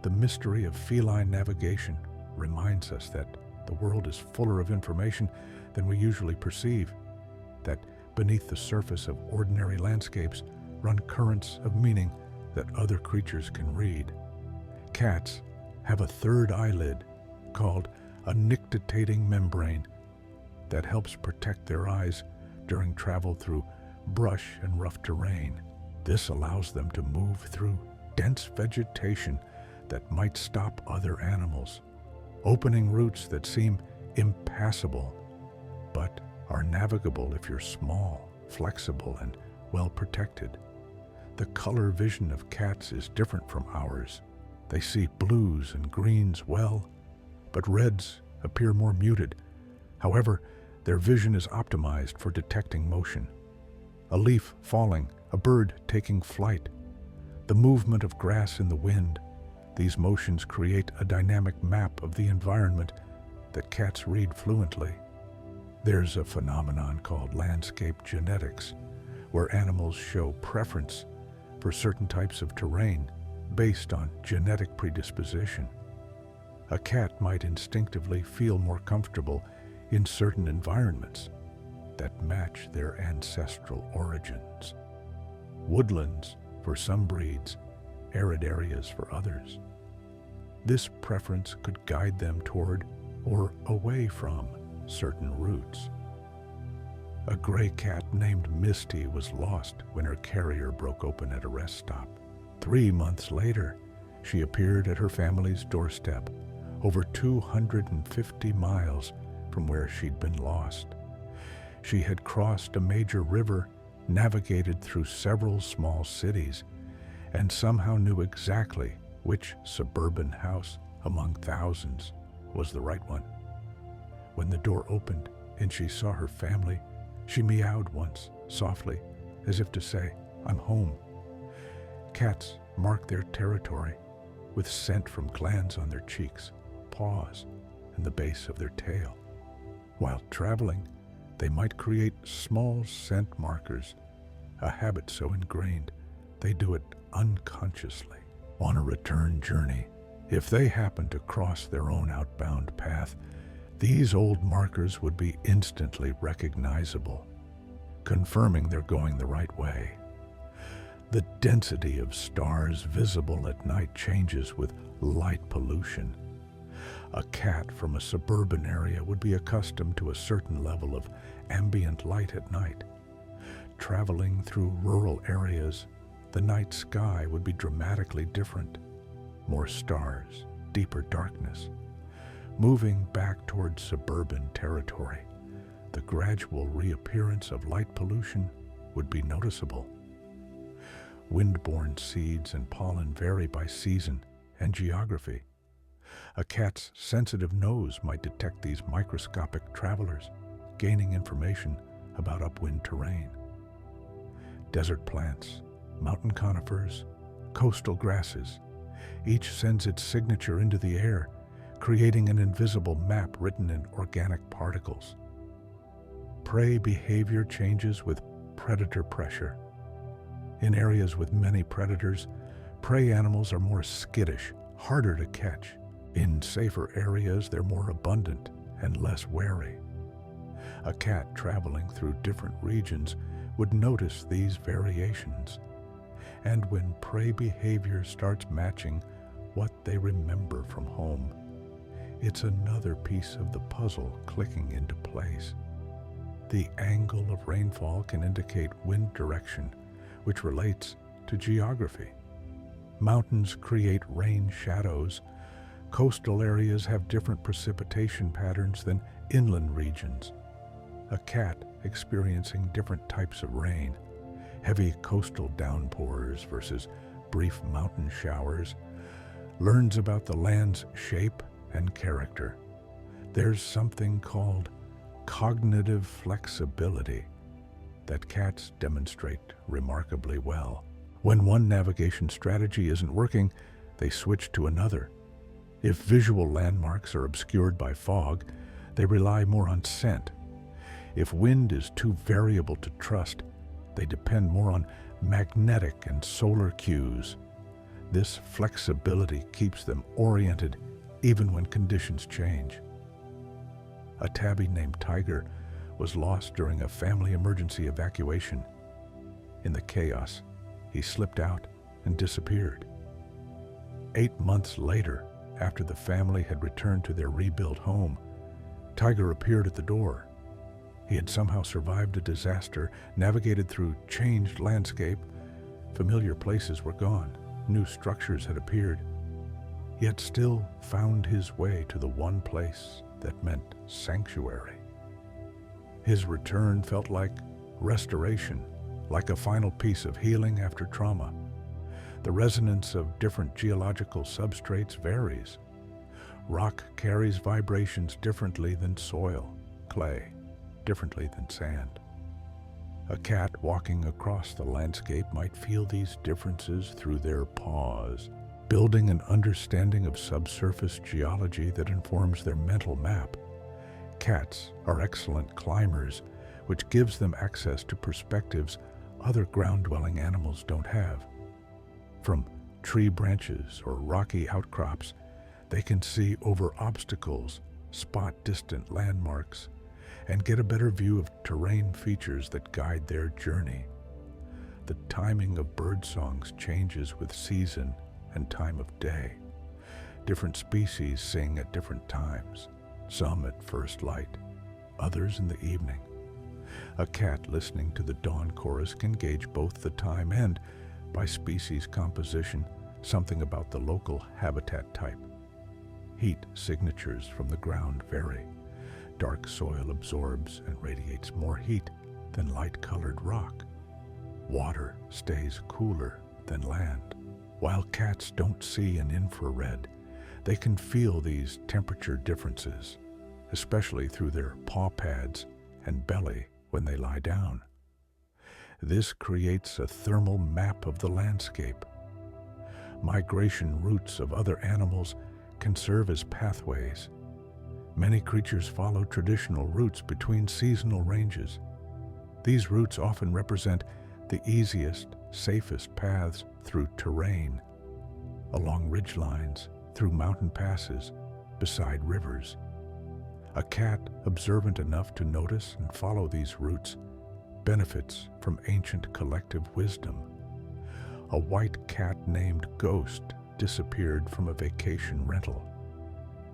Speaker 1: The mystery of feline navigation reminds us that the world is fuller of information than we usually perceive, that beneath the surface of ordinary landscapes run currents of meaning that other creatures can read. Cats have a third eyelid called a nictitating membrane that helps protect their eyes during travel through brush and rough terrain. This allows them to move through dense vegetation that might stop other animals, opening routes that seem impassable, but are navigable if you're small, flexible, and well protected. The color vision of cats is different from ours. They see blues and greens well, but reds appear more muted. However, their vision is optimized for detecting motion. A leaf falling, a bird taking flight, the movement of grass in the wind. These motions create a dynamic map of the environment that cats read fluently. There's a phenomenon called landscape genetics, where animals show preference for certain types of terrain based on genetic predisposition. A cat might instinctively feel more comfortable in certain environments that match their ancestral origins. Woodlands for some breeds, arid areas for others. This preference could guide them toward or away from certain routes. A gray cat named Misty was lost when her carrier broke open at a rest stop. 3 months later, she appeared at her family's doorstep, over 250 miles from where she'd been lost. She had crossed a major river, navigated through several small cities, and somehow knew exactly which suburban house among thousands was the right one. When the door opened and she saw her family, she meowed once, softly, as if to say, "I'm home." Cats mark their territory with scent from glands on their cheeks, paws, and the base of their tail. While traveling, they might create small scent markers, a habit so ingrained they do it unconsciously. On a return journey, if they happen to cross their own outbound path, these old markers would be instantly recognizable, confirming they're going the right way. The density of stars visible at night changes with light pollution. A cat from a suburban area would be accustomed to a certain level of ambient light at night, traveling through rural areas, the night sky would be dramatically different. More stars, deeper darkness. Moving back towards suburban territory, the gradual reappearance of light pollution would be noticeable. Wind-borne seeds and pollen vary by season and geography. A cat's sensitive nose might detect these microscopic travelers, gaining information about upwind terrain. Desert plants, mountain conifers, coastal grasses, each sends its signature into the air, creating an invisible map written in organic particles. Prey behavior changes with predator pressure. In areas with many predators, prey animals are more skittish, harder to catch. In safer areas, they're more abundant and less wary. A cat traveling through different regions would notice these variations. And when prey behavior starts matching what they remember from home, it's another piece of the puzzle clicking into place. The angle of rainfall can indicate wind direction, which relates to geography. Mountains create rain shadows. Coastal areas have different precipitation patterns than inland regions. A cat experiencing different types of rain, heavy coastal downpours versus brief mountain showers, learns about the land's shape and character. There's something called cognitive flexibility that cats demonstrate remarkably well. When one navigation strategy isn't working, they switch to another. If visual landmarks are obscured by fog, they rely more on scent. If wind is too variable to trust, they depend more on magnetic and solar cues. This flexibility keeps them oriented even when conditions change. A tabby named Tiger was lost during a family emergency evacuation. In the chaos, he slipped out and disappeared. 8 months later, after the family had returned to their rebuilt home, Tiger appeared at the door. He had somehow survived a disaster, navigated through changed landscape. Familiar places were gone, new structures had appeared, yet still found his way to the one place that meant sanctuary. His return felt like restoration, like a final piece of healing after trauma. The resonance of different geological substrates varies. Rock carries vibrations differently than soil, clay, differently than sand. A cat walking across the landscape might feel these differences through their paws, building an understanding of subsurface geology that informs their mental map. Cats are excellent climbers, which gives them access to perspectives other ground-dwelling animals don't have. From tree branches or rocky outcrops, they can see over obstacles, spot distant landmarks, and get a better view of terrain features that guide their journey. The timing of bird songs changes with season and time of day. Different species sing at different times, some at first light, others in the evening. A cat listening to the dawn chorus can gauge both the time and, by species composition, something about the local habitat type. Heat signatures from the ground vary. Dark soil absorbs and radiates more heat than light-colored rock. Water stays cooler than land. While cats don't see in infrared, they can feel these temperature differences, especially through their paw pads and belly when they lie down. This creates a thermal map of the landscape. Migration routes of other animals can serve as pathways. Many creatures follow traditional routes between seasonal ranges. These routes often represent the easiest, safest paths through terrain, along ridgelines, through mountain passes, beside rivers. A cat observant enough to notice and follow these routes benefits from ancient collective wisdom. A white cat named Ghost disappeared from a vacation rental.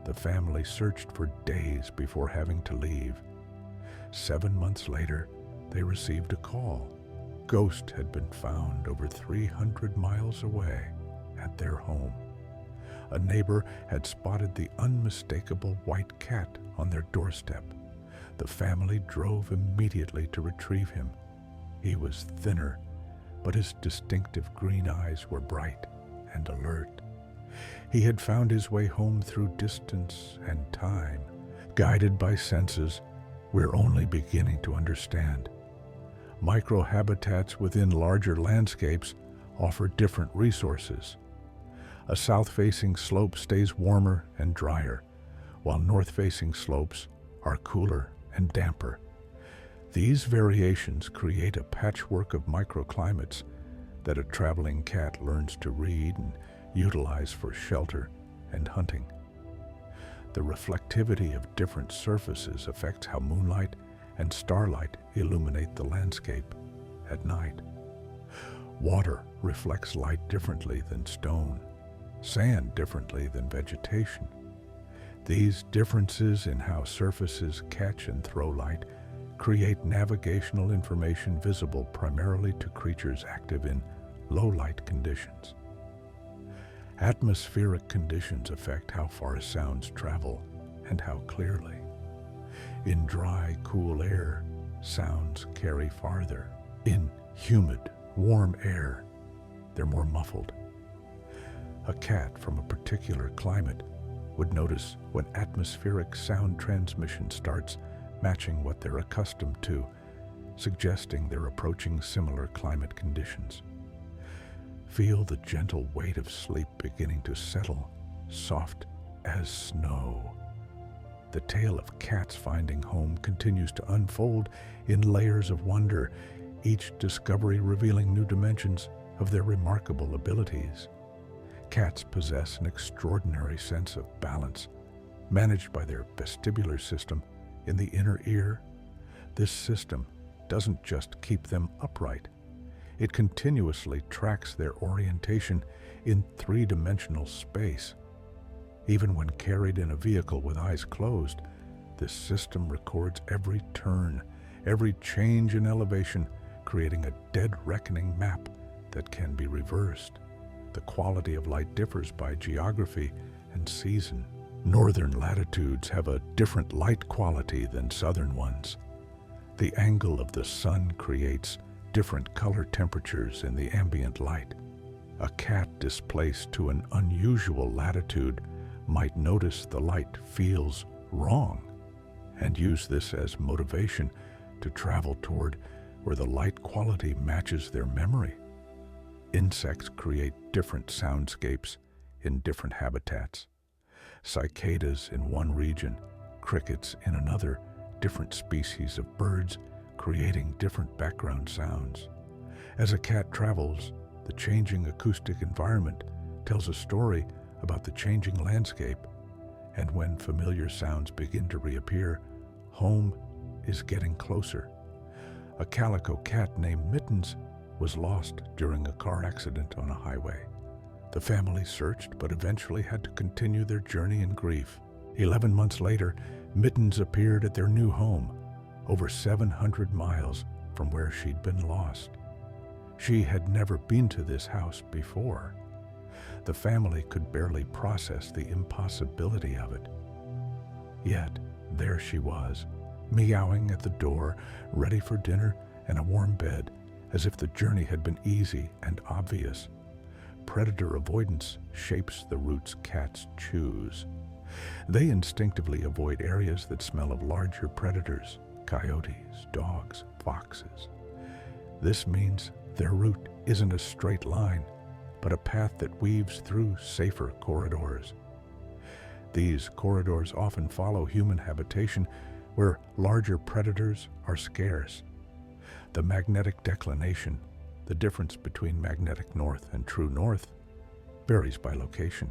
Speaker 1: The family searched for days before having to leave. 7 months later, they received a call. ghost had been found over 300 miles away at their home. A neighbor had spotted the unmistakable white cat on their doorstep. The family drove immediately to retrieve him. He was thinner, but his distinctive green eyes were bright and alert. He had found his way home through distance and time, guided by senses we're only beginning to understand. Microhabitats within larger landscapes offer different resources. A south-facing slope stays warmer and drier, while north-facing slopes are cooler and damper. These variations create a patchwork of microclimates that a traveling cat learns to read and utilize for shelter and hunting. The reflectivity of different surfaces affects how moonlight and starlight illuminate the landscape at night. Water reflects light differently than stone, sand differently than vegetation. These differences in how surfaces catch and throw light create navigational information visible primarily to creatures active in low-light conditions. Atmospheric conditions affect how far sounds travel and how clearly. In dry, cool air, sounds carry farther. In humid, warm air, they're more muffled. A cat from a particular climate would notice when atmospheric sound transmission starts matching what they're accustomed to, suggesting they're approaching similar climate conditions. Feel the gentle weight of sleep beginning to settle, soft as snow. The tale of cats finding home continues to unfold in layers of wonder, each discovery revealing new dimensions of their remarkable abilities. Cats possess an extraordinary sense of balance, managed by their vestibular system in the inner ear. This system doesn't just keep them upright. It continuously tracks their orientation in three-dimensional space. Even when carried in a vehicle with eyes closed, this system records every turn, every change in elevation, creating a dead reckoning map that can be reversed. The quality of light differs by geography and season. Northern latitudes have a different light quality than southern ones. The angle of the sun creates different color temperatures in the ambient light. A cat displaced to an unusual latitude might notice the light feels wrong and use this as motivation to travel toward where the light quality matches their memory. Insects create different soundscapes in different habitats. Cicadas in one region, crickets in another, different species of birds creating different background sounds. As a cat travels, the changing acoustic environment tells a story about the changing landscape, and when familiar sounds begin to reappear, home is getting closer. A calico cat named Mittens was lost during a car accident on a highway. The family searched, but eventually had to continue their journey in grief. 11 months later, Mittens appeared at their new home, over 700 miles from where she'd been lost. She had never been to this house before. The family could barely process the impossibility of it. Yet, there she was, meowing at the door, ready for dinner and a warm bed, as if the journey had been easy and obvious. Predator avoidance shapes the routes cats choose. They instinctively avoid areas that smell of larger predators, coyotes, dogs, foxes. This means their route isn't a straight line, but a path that weaves through safer corridors. These corridors often follow human habitation where larger predators are scarce. The magnetic declination, the difference between magnetic north and true north, varies by location.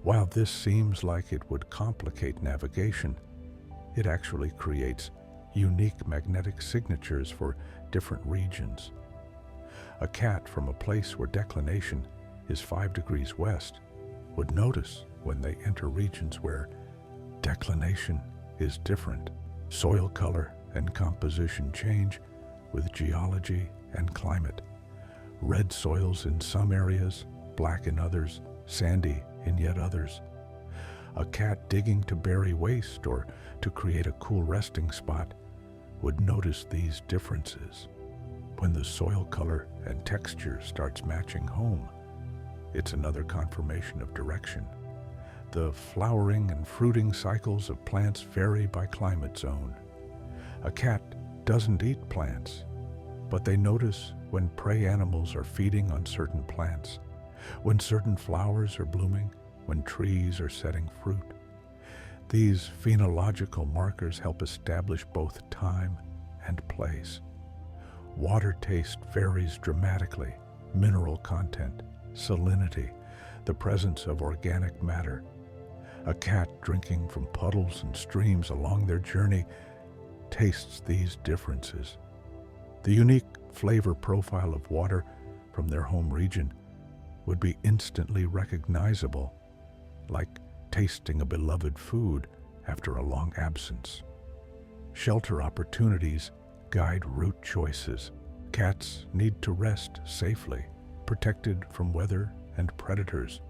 Speaker 1: While this seems like it would complicate navigation, it actually creates unique magnetic signatures for different regions. A cat from a place where declination is 5 degrees west would notice when they enter regions where declination is different. Soil color and composition change with geology and climate. Red soils in some areas, black in others, sandy in yet others. A cat digging to bury waste or to create a cool resting spot would notice these differences. When the soil color and texture starts matching home, it's another confirmation of direction. The flowering and fruiting cycles of plants vary by climate zone. A cat doesn't eat plants, but they notice when prey animals are feeding on certain plants, when certain flowers are blooming, when trees are setting fruit. These phenological markers help establish both time and place. Water taste varies dramatically, mineral content, salinity, the presence of organic matter. A cat drinking from puddles and streams along their journey tastes these differences. The unique flavor profile of water from their home region would be instantly recognizable, like tasting a beloved food after a long absence. Shelter opportunities guide route choices. Cats need to rest safely, protected from weather and predators.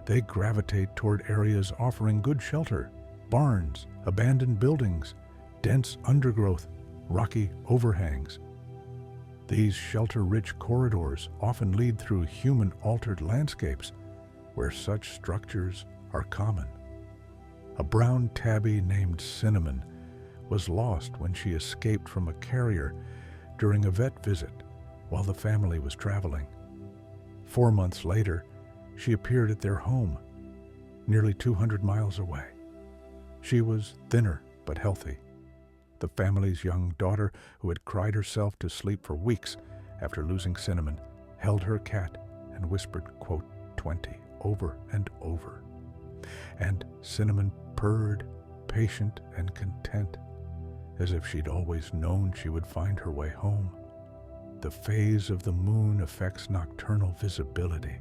Speaker 1: They gravitate toward areas offering good shelter: barns, abandoned buildings, dense undergrowth, rocky overhangs. These shelter-rich corridors often lead through human-altered landscapes where such structures are common. A brown tabby named Cinnamon was lost when she escaped from a carrier during a vet visit while the family was traveling. 4 months later, she appeared at their home, nearly 200 miles away. She was thinner but healthy. The family's young daughter, who had cried herself to sleep for weeks after losing Cinnamon, held her cat and whispered, quote, 20 over and over. And Cinnamon purred, patient and content, as if she'd always known she would find her way home. The phase of the moon affects nocturnal visibility.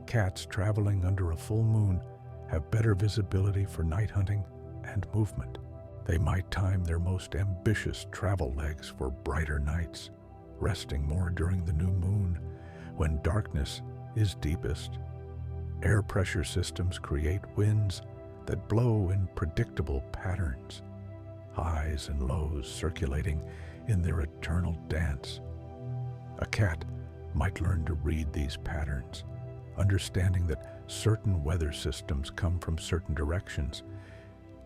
Speaker 1: Cats traveling under a full moon have better visibility for night hunting and movement. They might time their most ambitious travel legs for brighter nights, resting more during the new moon, when darkness is deepest. Air pressure systems create winds that blow in predictable patterns, highs and lows circulating in their eternal dance. A cat might learn to read these patterns, understanding that certain weather systems come from certain directions,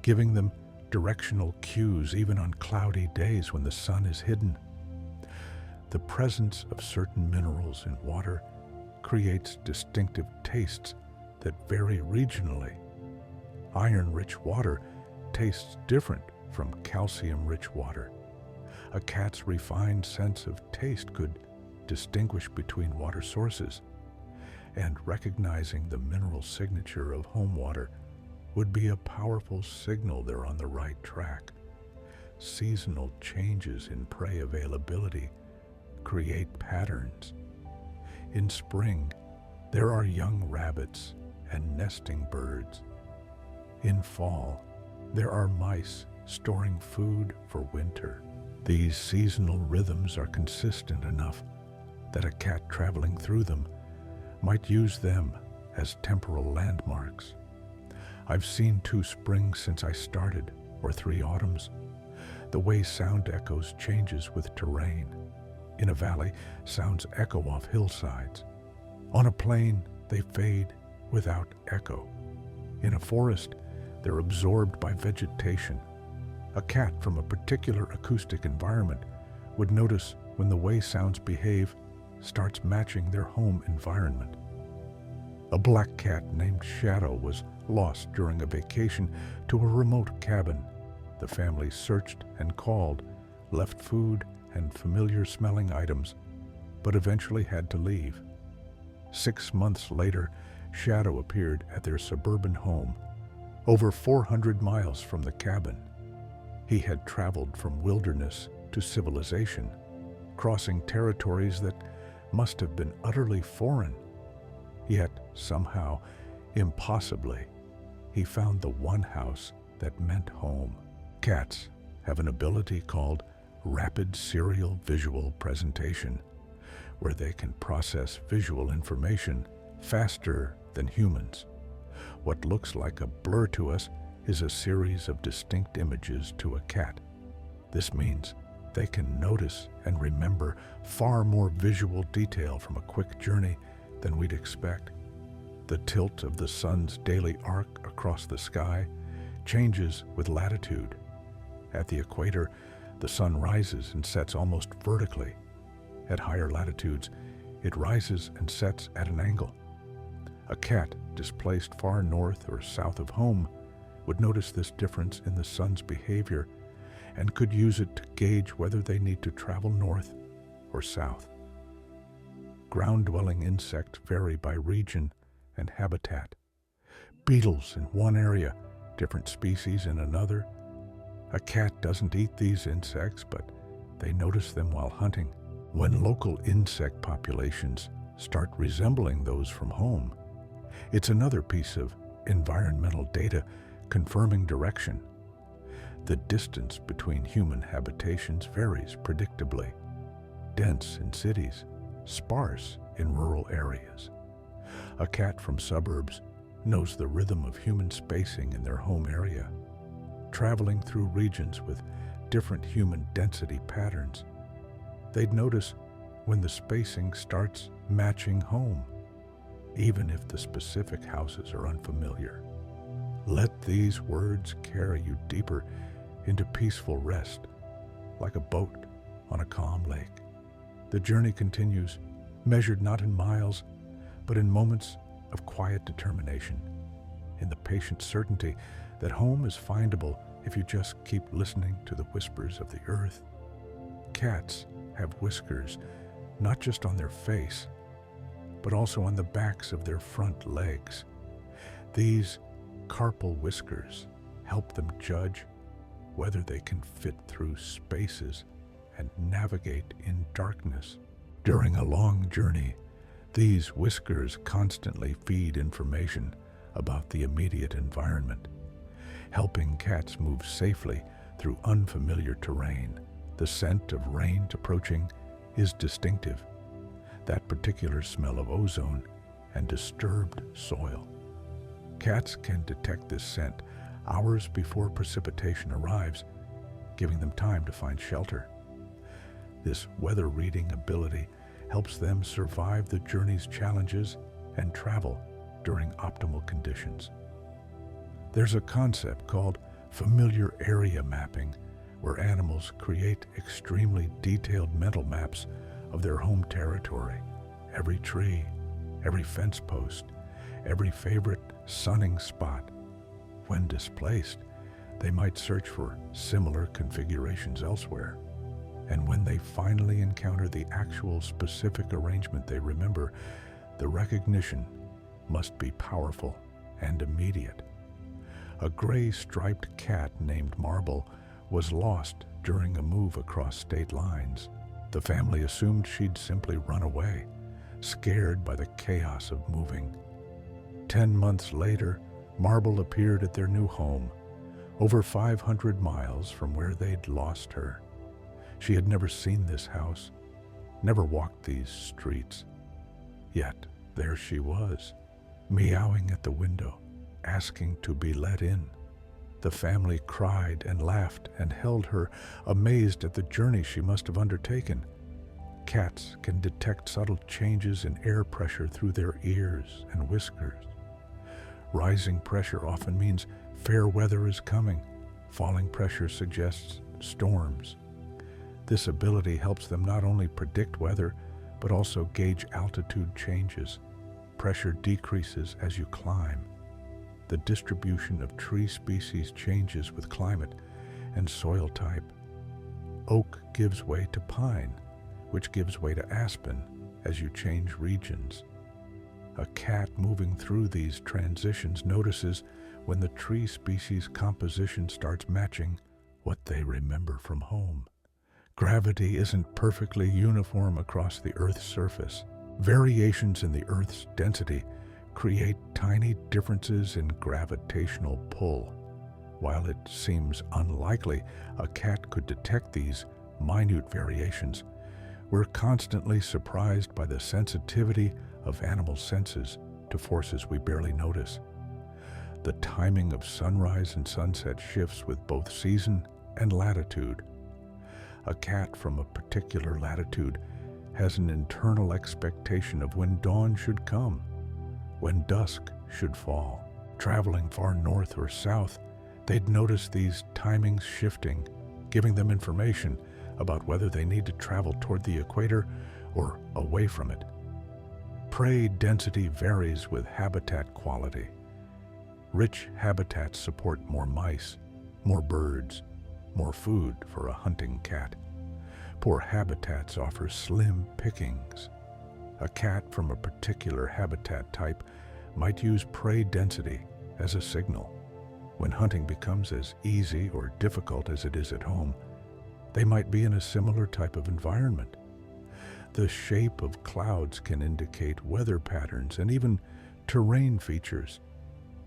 Speaker 1: giving them directional cues even on cloudy days when the sun is hidden. The presence of certain minerals in water creates distinctive tastes that vary regionally. Iron-rich water tastes different from calcium-rich water. A cat's refined sense of taste could distinguish between water sources, and recognizing the mineral signature of home water would be a powerful signal they're on the right track. Seasonal changes in prey availability create patterns. In spring, there are young rabbits and nesting birds. In fall, there are mice storing food for winter. These seasonal rhythms are consistent enough that a cat traveling through them might use them as temporal landmarks. I've seen 2 springs since I started, or 3 autumns. The way sound echoes changes with terrain. In a valley, sounds echo off hillsides. On a plain, they fade without echo. In a forest, they're absorbed by vegetation. A cat from a particular acoustic environment would notice when the way sounds behave starts matching their home environment. A black cat named Shadow was lost during a vacation to a remote cabin. The family searched and called, left food and familiar smelling items, but eventually had to leave. 6 months later, Shadow appeared at their suburban home, over 400 miles from the cabin. He had traveled from wilderness to civilization, crossing territories that must have been utterly foreign. Yet, somehow, impossibly, he found the one house that meant home. Cats have an ability called rapid serial visual presentation, where they can process visual information faster than humans. What looks like a blur to us is a series of distinct images to a cat. This means they can notice and remember far more visual detail from a quick journey than we'd expect. The tilt of the sun's daily arc across the sky changes with latitude. At the equator, the sun rises and sets almost vertically. At higher latitudes, it rises and sets at an angle. A cat displaced far north or south of home would notice this difference in the sun's behavior and could use it to gauge whether they need to travel north or south. Ground-dwelling insects vary by region and habitat. Beetles in one area, different species in another. A cat doesn't eat these insects, but they notice them while hunting. When local insect populations start resembling those from home, it's another piece of environmental data confirming direction. The distance between human habitations varies predictably. Dense in cities, sparse in rural areas. A cat from suburbs knows the rhythm of human spacing in their home area, traveling through regions with different human density patterns. They'd notice when the spacing starts matching home, even if the specific houses are unfamiliar. Let these words carry you deeper into peaceful rest, like a boat on a calm lake. The journey continues, measured not in miles, but in moments of quiet determination, in the patient certainty that home is findable if you just keep listening to the whispers of the earth. Cats have whiskers, not just on their face, but also on the backs of their front legs. These carpal whiskers help them judge whether they can fit through spaces and navigate in darkness. During a long journey, these whiskers constantly feed information about the immediate environment, helping cats move safely through unfamiliar terrain. The scent of rain approaching is distinctive, that particular smell of ozone and disturbed soil. Cats can detect this scent hours before precipitation arrives, giving them time to find shelter. This weather-reading ability helps them survive the journey's challenges and travel during optimal conditions. There's a concept called familiar area mapping, where animals create extremely detailed mental maps of their home territory. Every tree, every fence post, every favorite sunning spot. When displaced, they might search for similar configurations elsewhere. And when they finally encounter the actual specific arrangement they remember, the recognition must be powerful and immediate. A gray striped cat named Marble was lost during a move across state lines. The family assumed she'd simply run away, scared by the chaos of moving. 10 months later, Marble appeared at their new home, over 500 miles from where they'd lost her. She had never seen this house, never walked these streets. Yet there she was, meowing at the window, asking to be let in. The family cried and laughed and held her, amazed at the journey she must have undertaken. Cats can detect subtle changes in air pressure through their ears and whiskers. Rising pressure often means fair weather is coming. Falling pressure suggests storms. This ability helps them not only predict weather, but also gauge altitude changes. Pressure decreases as you climb. The distribution of tree species changes with climate and soil type. Oak gives way to pine, which gives way to aspen as you change regions. A cat moving through these transitions notices when the tree species composition starts matching what they remember from home. Gravity isn't perfectly uniform across the Earth's surface. Variations in the Earth's density create tiny differences in gravitational pull. While it seems unlikely a cat could detect these minute variations, we're constantly surprised by the sensitivity of animal senses to forces we barely notice. The timing of sunrise and sunset shifts with both season and latitude. A cat from a particular latitude has an internal expectation of when dawn should come, when dusk should fall. Traveling far north or south, they'd notice these timings shifting, giving them information about whether they need to travel toward the equator or away from it. Prey density varies with habitat quality. Rich habitats support more mice, more birds, more food for a hunting cat. Poor habitats offer slim pickings. A cat from a particular habitat type might use prey density as a signal. When hunting becomes as easy or difficult as it is at home, they might be in a similar type of environment. The shape of clouds can indicate weather patterns and even terrain features.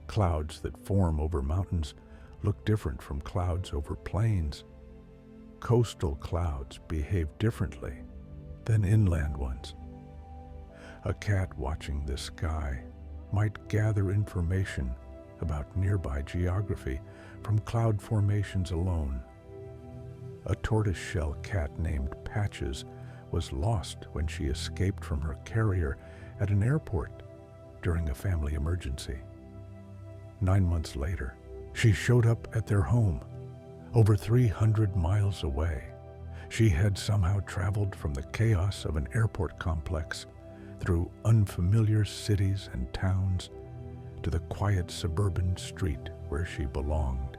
Speaker 1: Clouds that form over mountains look different from clouds over plains. Coastal clouds behave differently than inland ones. A cat watching the sky might gather information about nearby geography from cloud formations alone. A tortoiseshell cat named Patches was lost when she escaped from her carrier at an airport during a family emergency. 9 months later, she showed up at their home, over 300 miles away. She had somehow traveled from the chaos of an airport complex through unfamiliar cities and towns to the quiet suburban street where she belonged.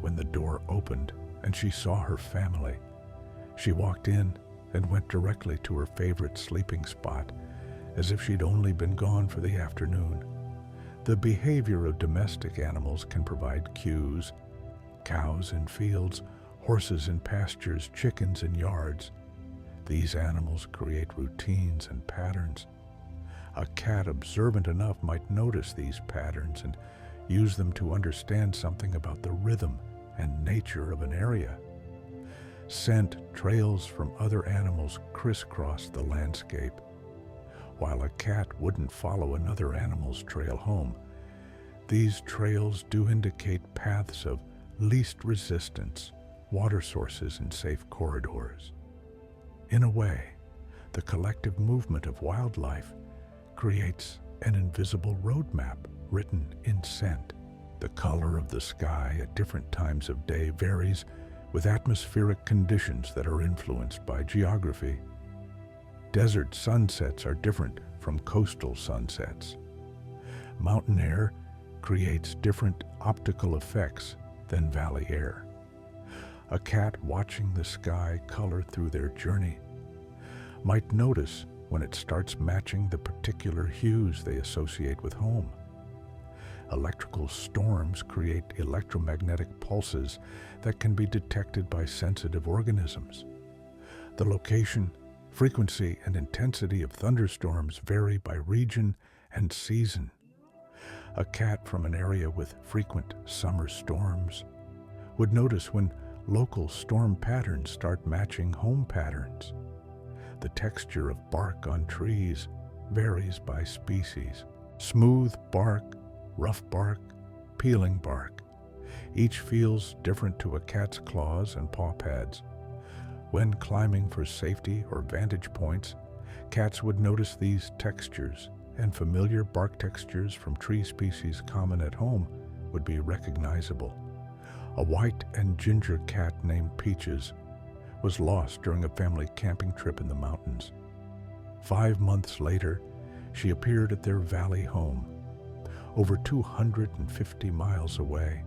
Speaker 1: When the door opened and she saw her family, she walked in and went directly to her favorite sleeping spot, as if she'd only been gone for the afternoon. The behavior of domestic animals can provide cues. Cows in fields, horses in pastures, chickens in yards. These animals create routines and patterns. A cat observant enough might notice these patterns and use them to understand something about the rhythm and nature of an area. Scent trails from other animals crisscross the landscape. While a cat wouldn't follow another animal's trail home, these trails do indicate paths of least resistance, water sources, and safe corridors. In a way, the collective movement of wildlife creates an invisible roadmap written in scent. The color of the sky at different times of day varies with atmospheric conditions that are influenced by geography. Desert sunsets are different from coastal sunsets. Mountain air creates different optical effects than valley air. A cat watching the sky color through their journey might notice when it starts matching the particular hues they associate with home. Electrical storms create electromagnetic pulses that can be detected by sensitive organisms. The location, frequency, and intensity of thunderstorms vary by region and season. A cat from an area with frequent summer storms would notice when local storm patterns start matching home patterns. The texture of bark on trees varies by species. Smooth bark, rough bark, peeling bark. Each feels different to a cat's claws and paw pads. When climbing for safety or vantage points, cats would notice these textures, and familiar bark textures from tree species common at home would be recognizable. A white and ginger cat named Peaches was lost during a family camping trip in the mountains. 5 months later, she appeared at their valley home, over 250 miles away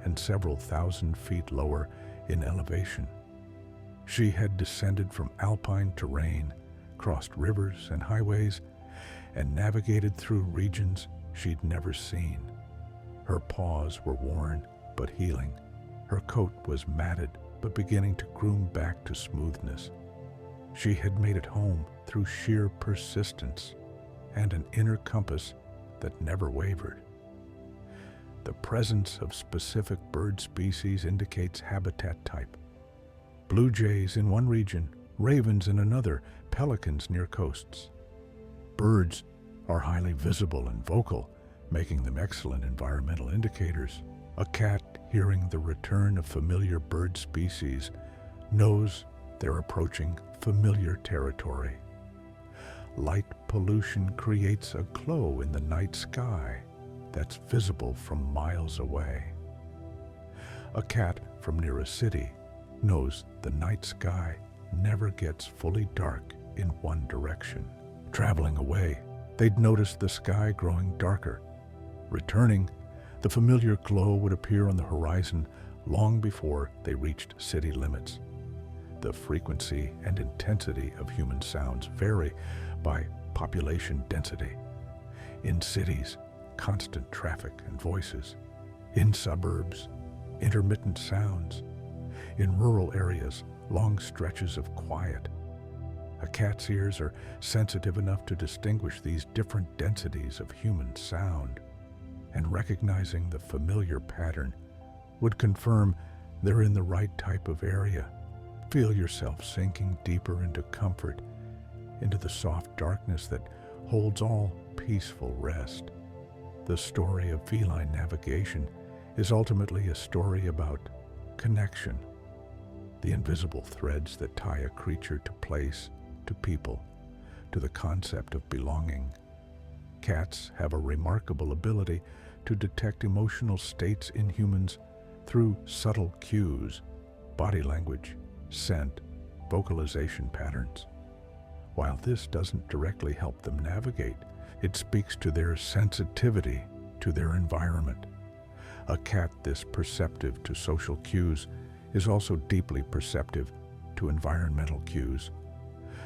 Speaker 1: and several thousand feet lower in elevation. She had descended from alpine terrain, crossed rivers and highways, and navigated through regions she'd never seen. Her paws were worn but healing. Her coat was matted but beginning to groom back to smoothness. She had made it home through sheer persistence and an inner compass that never wavered. The presence of specific bird species indicates habitat type. blue jays in one region, ravens in another, pelicans near coasts. Birds are highly visible and vocal, making them excellent environmental indicators. A cat, hearing the return of familiar bird species, knows they're approaching familiar territory. Light pollution creates a glow in the night sky that's visible from miles away. A cat from near a city knows the night sky never gets fully dark in one direction. Traveling away, they'd notice the sky growing darker. Returning, the familiar glow would appear on the horizon long before they reached city limits. The frequency and intensity of human sounds vary by population density. In cities, constant traffic and voices. In suburbs, intermittent sounds. In rural areas, long stretches of quiet. A cat's ears are sensitive enough to distinguish these different densities of human sound, and recognizing the familiar pattern would confirm they're in the right type of area. Feel yourself sinking deeper into comfort, into the soft darkness that holds all peaceful rest. The story of feline navigation is ultimately a story about connection, the invisible threads that tie a creature to place, to people, to the concept of belonging. Cats have a remarkable ability to detect emotional states in humans through subtle cues, body language, scent, vocalization patterns. While this doesn't directly help them navigate, it speaks to their sensitivity to their environment. A cat this perceptive to social cues is also deeply perceptive to environmental cues.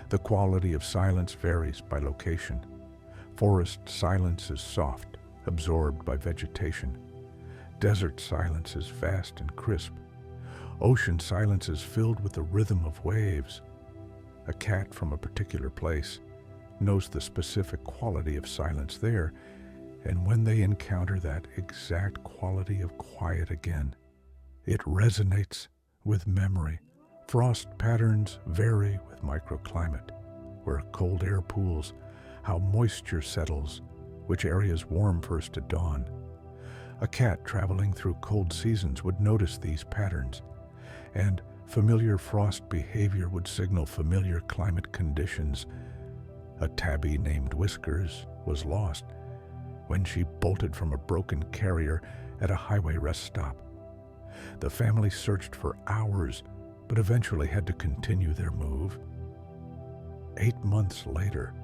Speaker 1: The quality of silence varies by location. Forest silence is soft, absorbed by vegetation. Desert silence is vast and crisp. Ocean silence is filled with the rhythm of waves. A cat from a particular place knows the specific quality of silence there, and when they encounter that exact quality of quiet again, it resonates with memory. Frost patterns vary with microclimate, where cold air pools, how moisture settles, which areas warm first at dawn. A cat traveling through cold seasons would notice these patterns, and familiar frost behavior would signal familiar climate conditions. A tabby named Whiskers was lost when she bolted from a broken carrier at a highway rest stop. The family searched for hours, but eventually had to continue their move. 8 months later,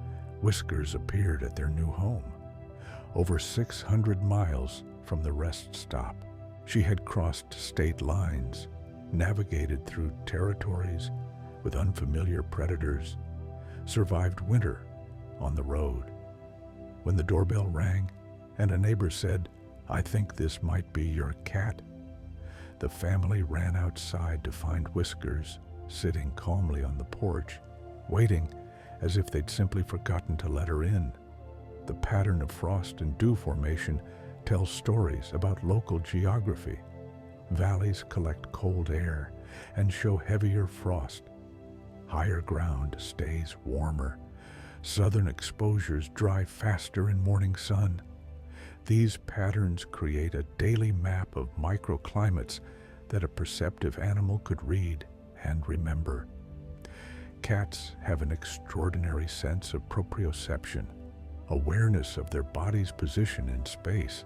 Speaker 1: Whiskers appeared at their new home, over 600 miles from the rest stop. She had crossed state lines, navigated through territories with unfamiliar predators, survived winter on the road. When the doorbell rang and a neighbor said, "I think this might be your cat," the family ran outside to find Whiskers sitting calmly on the porch, waiting as if they'd simply forgotten to let her in. The pattern of frost and dew formation tells stories about local geography. Valleys collect cold air and show heavier frost. Higher ground stays warmer. Southern exposures dry faster in morning sun. These patterns create a daily map of microclimates that a perceptive animal could read and remember. Cats have an extraordinary sense of proprioception, awareness of their body's position in space.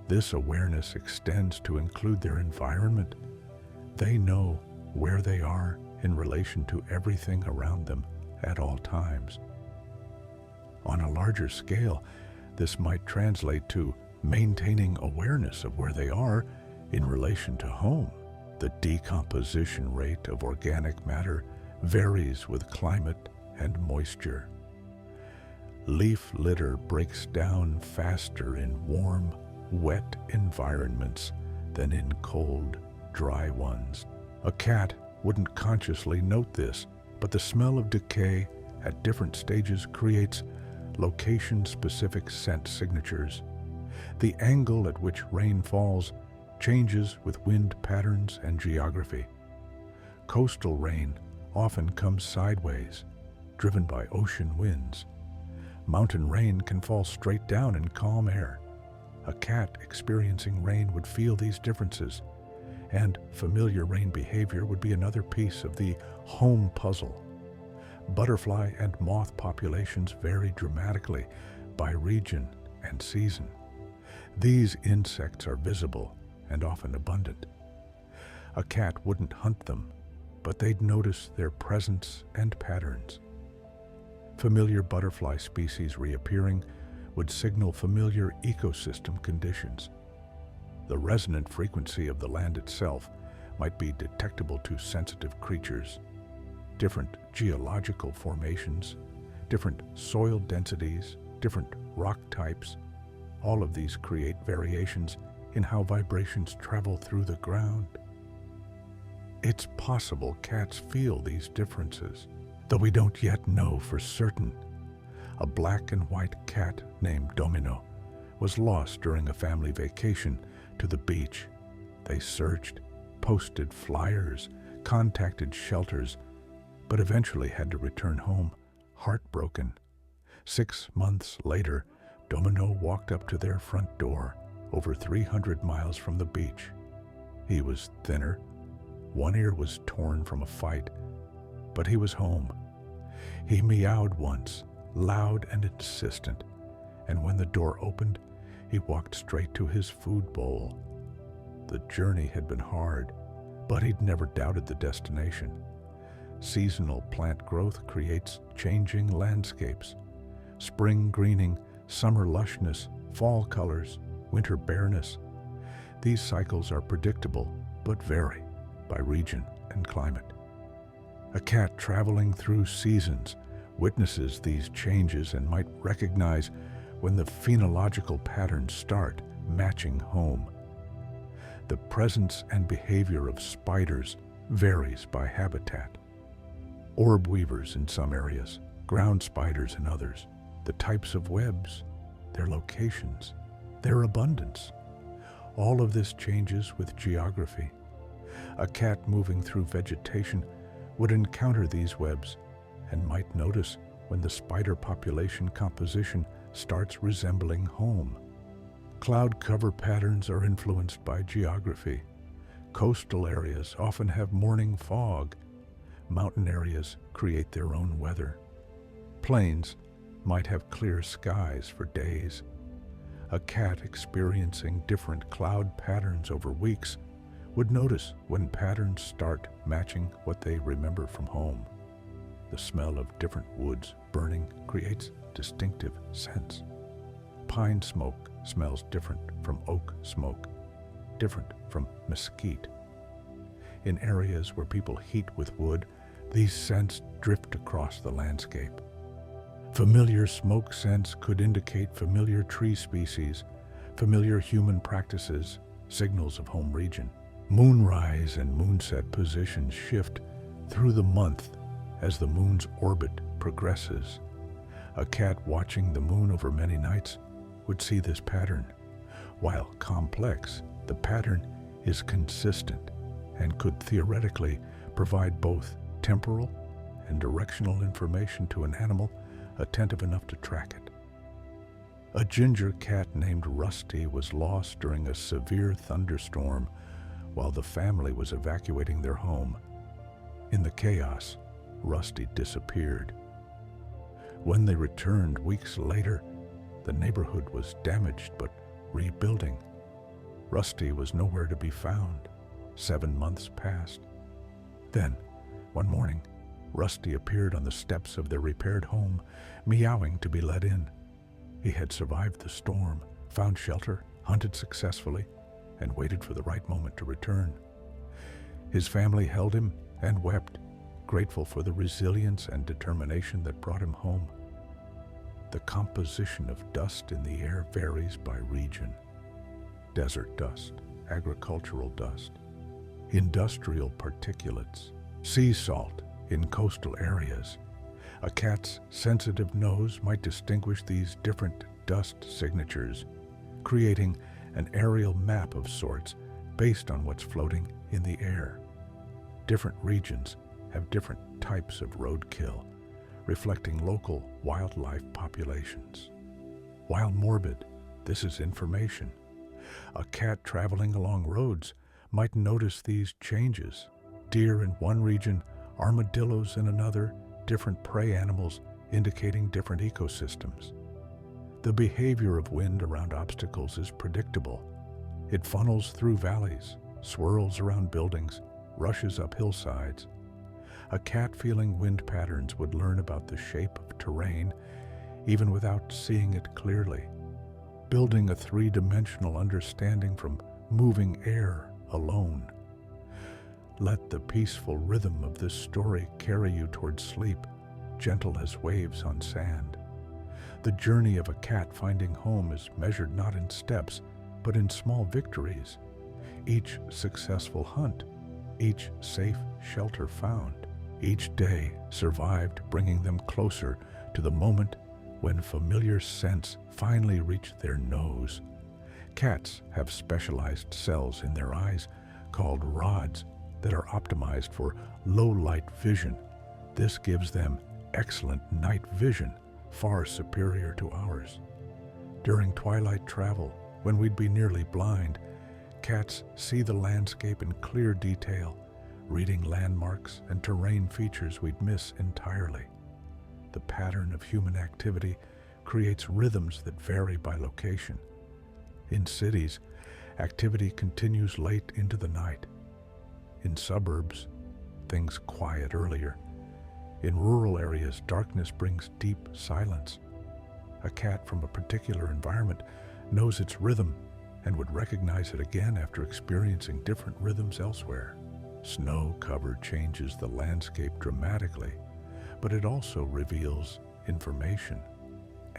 Speaker 1: This awareness extends to include their environment. They know where they are in relation to everything around them at all times. On a larger scale, this might translate to maintaining awareness of where they are in relation to home. The decomposition rate of organic matter varies with climate and moisture. Leaf litter breaks down faster in warm, wet environments than in cold, dry ones. A cat wouldn't consciously note this, but the smell of decay at different stages creates location-specific scent signatures. The angle at which rain falls changes with wind patterns and geography. Coastal rain often comes sideways, driven by ocean winds. Mountain rain can fall straight down in calm air. A cat experiencing rain would feel these differences, and familiar rain behavior would be another piece of the home puzzle. Butterfly and moth populations vary dramatically by region and season. These insects are visible and often abundant. A cat wouldn't hunt them, but they'd notice their presence and patterns. Familiar butterfly species reappearing would signal familiar ecosystem conditions. The resonant frequency of the land itself might be detectable to sensitive creatures. Different geological formations, different soil densities, different rock types, all of these create variations in how vibrations travel through the ground. It's possible cats feel these differences, though we don't yet know for certain. A black and white cat named Domino was lost during a family vacation to the beach. They searched, posted flyers, contacted shelters, but eventually had to return home, heartbroken. 6 months later, Domino walked up to their front door, over 300 miles from the beach. He was thinner. One ear was torn from a fight, but he was home. He meowed once, loud and insistent, and when the door opened, he walked straight to his food bowl. The journey had been hard, but he'd never doubted the destination. Seasonal plant growth creates changing landscapes. Spring greening, summer lushness, fall colors, winter bareness. These cycles are predictable, but vary by region and climate. A cat traveling through seasons witnesses these changes and might recognize when the phenological patterns start matching home. The presence and behavior of spiders varies by habitat. Orb weavers in some areas, ground spiders in others. The types of webs, their locations, their abundance. All of this changes with geography. A cat moving through vegetation would encounter these webs and might notice when the spider population composition starts resembling home. Cloud cover patterns are influenced by geography. Coastal areas often have morning fog. Mountain areas create their own weather. Plains might have clear skies for days. A cat experiencing different cloud patterns over weeks would notice when patterns start matching what they remember from home. The smell of different woods burning creates distinctive scents. Pine smoke smells different from oak smoke, different from mesquite. In areas where people heat with wood, these scents drift across the landscape. Familiar smoke scents could indicate familiar tree species, familiar human practices, signals of home region. Moonrise and moonset positions shift through the month as the moon's orbit progresses. A cat watching the moon over many nights would see this pattern. While complex, the pattern is consistent and could theoretically provide both temporal and directional information to an animal attentive enough to track it. A ginger cat named Rusty was lost during a severe thunderstorm while the family was evacuating their home. In the chaos, Rusty disappeared. When they returned weeks later, the neighborhood was damaged but rebuilding. Rusty was nowhere to be found. 7 months passed. Then, one morning, Rusty appeared on the steps of their repaired home, meowing to be let in. He had survived the storm, found shelter, hunted successfully, and waited for the right moment to return. His family held him and wept, grateful for the resilience and determination that brought him home. The composition of dust in the air varies by region. Desert dust, agricultural dust, industrial particulates, sea salt in coastal areas. A cat's sensitive nose might distinguish these different dust signatures, creating an aerial map of sorts based on what's floating in the air. Different regions have different types of roadkill, reflecting local wildlife populations. While morbid, this is information. A cat traveling along roads might notice these changes. Deer in one region, armadillos in another, different prey animals indicating different ecosystems. The behavior of wind around obstacles is predictable. It funnels through valleys, swirls around buildings, rushes up hillsides. A cat feeling wind patterns would learn about the shape of terrain even without seeing it clearly, building a three-dimensional understanding from moving air alone. Let the peaceful rhythm of this story carry you towards sleep, gentle as waves on sand. The journey of a cat finding home is measured not in steps, but in small victories. Each successful hunt, each safe shelter found, each day survived, bringing them closer to the moment when familiar scents finally reach their nose. Cats have specialized cells in their eyes called rods that are optimized for low-light vision. This gives them excellent night vision, far superior to ours. During twilight travel, when we'd be nearly blind, cats see the landscape in clear detail, reading landmarks and terrain features we'd miss entirely. The pattern of human activity creates rhythms that vary by location. In cities, activity continues late into the night. In suburbs, things quiet earlier. In rural areas, darkness brings deep silence. A cat from a particular environment knows its rhythm and would recognize it again after experiencing different rhythms elsewhere. Snow cover changes the landscape dramatically, but it also reveals information.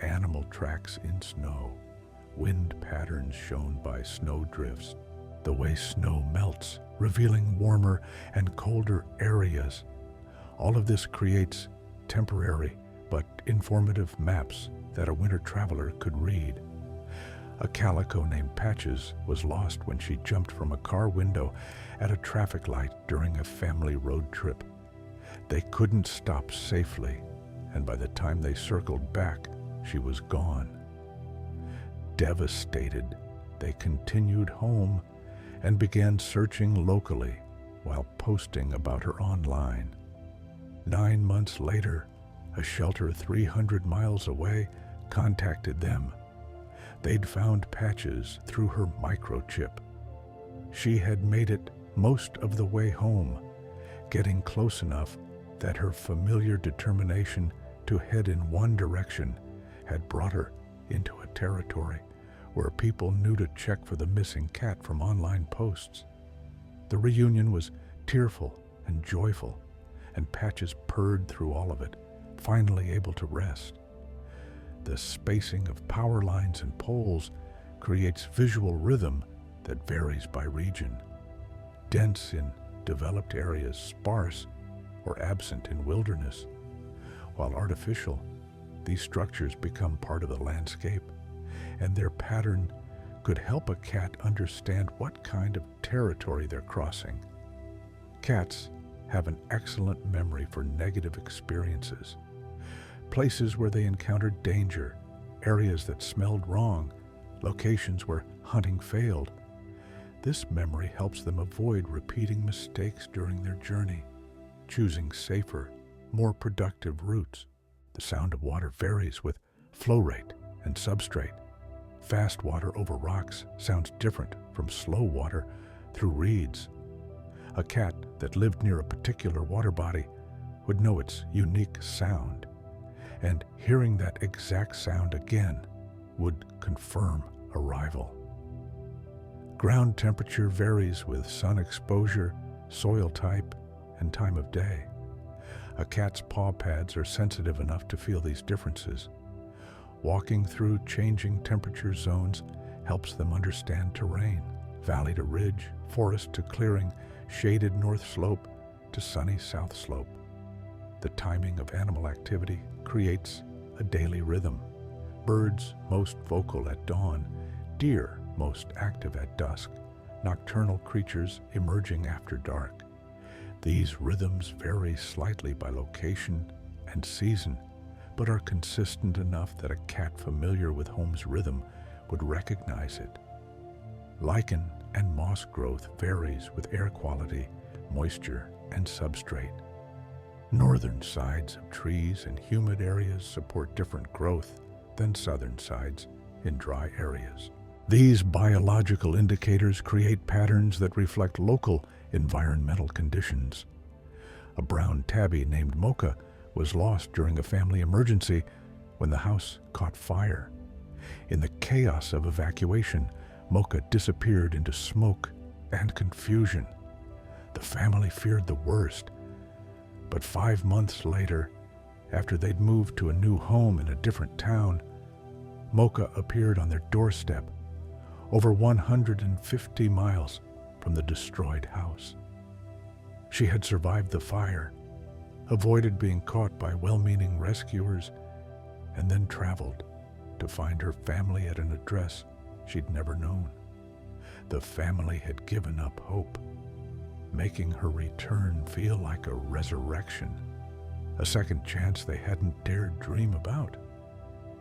Speaker 1: Animal tracks in snow, wind patterns shown by snow drifts, the way snow melts, revealing warmer and colder areas. All of this creates temporary but informative maps that a winter traveler could read. A calico named Patches was lost when she jumped from a car window at a traffic light during a family road trip. They couldn't stop safely, and by the time they circled back, she was gone. Devastated, they continued home and began searching locally while posting about her online. 9 months later, a shelter 300 miles away contacted them. They'd found Patches through her microchip. She had made it most of the way home, getting close enough that her familiar determination to head in one direction had brought her into a territory where people knew to check for the missing cat from online posts. The reunion was tearful and joyful, and Patches purred through all of it, finally able to rest. The spacing of power lines and poles creates visual rhythm that varies by region. Dense in developed areas, sparse or absent in wilderness. While artificial, these structures become part of the landscape, and their pattern could help a cat understand what kind of territory they're crossing. Cats have an excellent memory for negative experiences. Places where they encountered danger, areas that smelled wrong, locations where hunting failed. This memory helps them avoid repeating mistakes during their journey, choosing safer, more productive routes. The sound of water varies with flow rate and substrate. Fast water over rocks sounds different from slow water through reeds. A cat that lived near a particular water body would know its unique sound, and hearing that exact sound again would confirm arrival. Ground temperature varies with sun exposure, soil type, and time of day. A cat's paw pads are sensitive enough to feel these differences. Walking through changing temperature zones helps them understand terrain, valley to ridge, forest to clearing, shaded north slope to sunny south slope. The timing of animal activity creates a daily rhythm. Birds most vocal at dawn, deer most active at dusk, nocturnal creatures emerging after dark. These rhythms vary slightly by location and season, but are consistent enough that a cat familiar with home's rhythm would recognize it. Lichen and moss growth varies with air quality, moisture, and substrate. Northern sides of trees in humid areas support different growth than southern sides in dry areas. These biological indicators create patterns that reflect local environmental conditions. A brown tabby named Mocha was lost during a family emergency when the house caught fire. In the chaos of evacuation, Mocha disappeared into smoke and confusion. The family feared the worst, but 5 months later, after they'd moved to a new home in a different town, Mocha appeared on their doorstep, over 150 miles from the destroyed house. She had survived the fire, avoided being caught by well-meaning rescuers, and then traveled to find her family at an address she'd never known. The family had given up hope, making her return feel like a resurrection, a second chance they hadn't dared dream about.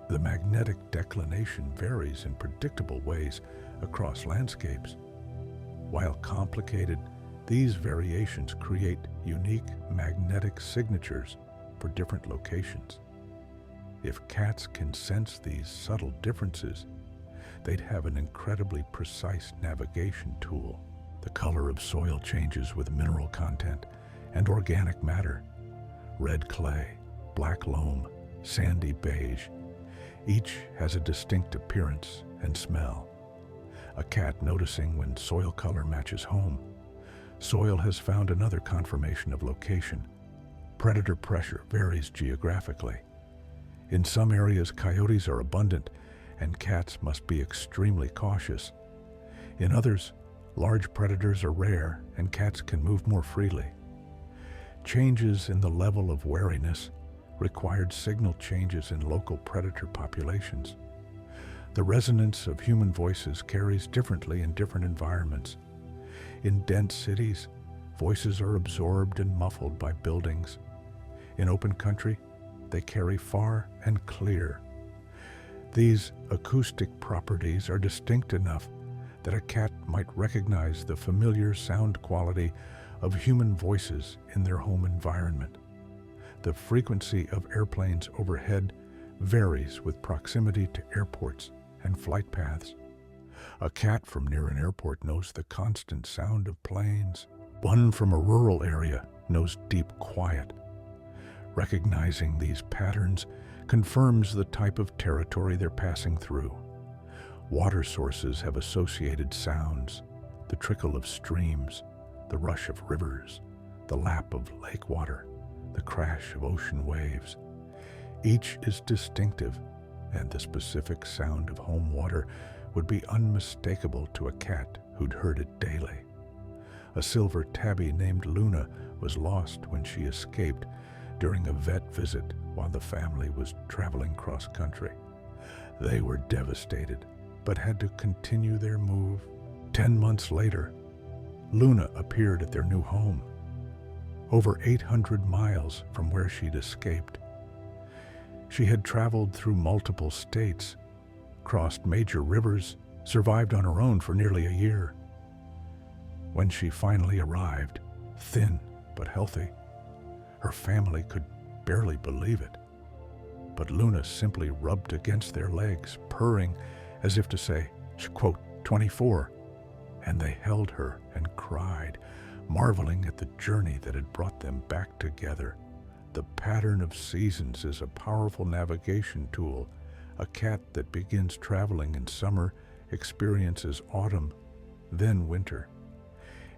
Speaker 1: The magnetic declination varies in predictable ways across landscapes. While complicated, these variations create unique magnetic signatures for different locations. If cats can sense these subtle differences, they'd have an incredibly precise navigation tool. The color of soil changes with mineral content and organic matter. Red clay, black loam, sandy beige. Each has a distinct appearance and smell. A cat noticing when soil color matches home. Soil has found another confirmation of location. Predator pressure varies geographically. In some areas, coyotes are abundant, and cats must be extremely cautious. In others, large predators are rare, and cats can move more freely. Changes in the level of wariness required signal changes in local predator populations. The resonance of human voices carries differently in different environments. In dense cities, voices are absorbed and muffled by buildings. In open country, they carry far and clear. These acoustic properties are distinct enough that a cat might recognize the familiar sound quality of human voices in their home environment. The frequency of airplanes overhead varies with proximity to airports and flight paths. A cat from near an airport knows the constant sound of planes. One from a rural area knows deep quiet. Recognizing these patterns confirms the type of territory they're passing through. Water sources have associated sounds: the trickle of streams, the rush of rivers, the lap of lake water, the crash of ocean waves. Each is distinctive, and the specific sound of home water would be unmistakable to a cat who'd heard it daily. A silver tabby named Luna was lost when she escaped during a vet visit while the family was traveling cross-country. They were devastated, but had to continue their move. 10 months later, Luna appeared at their new home, over 800 miles from where she'd escaped. She had traveled through multiple states, crossed major rivers, survived on her own for nearly a year. When she finally arrived, thin but healthy, her family could barely believe it. But Luna simply rubbed against their legs, purring as if to say, quote, 24, and they held her and cried, marveling at the journey that had brought them back together. The pattern of seasons is a powerful navigation tool. A cat that begins traveling in summer experiences autumn, then winter.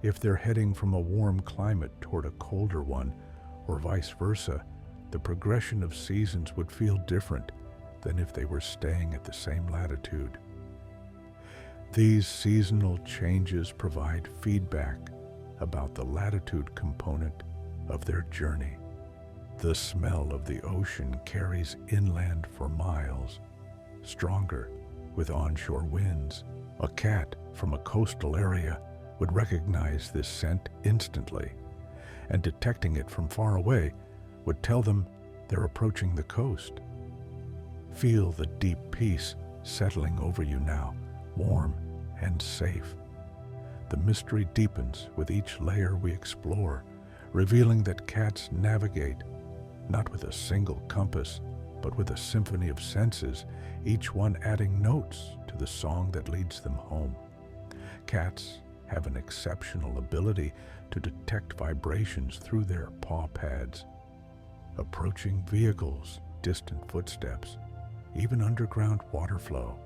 Speaker 1: If they're heading from a warm climate toward a colder one, or vice versa, the progression of seasons would feel different than if they were staying at the same latitude. These seasonal changes provide feedback about the latitude component of their journey. The smell of the ocean carries inland for miles, stronger with onshore winds. A cat from a coastal area would recognize this scent instantly, and detecting it from far away would tell them they're approaching the coast. Feel the deep peace settling over you now, warm and safe. The mystery deepens with each layer we explore, revealing that cats navigate not with a single compass, but with a symphony of senses, each one adding notes to the song that leads them home. Cats have an exceptional ability to detect vibrations through their paw pads. Approaching vehicles, distant footsteps, even underground water flow.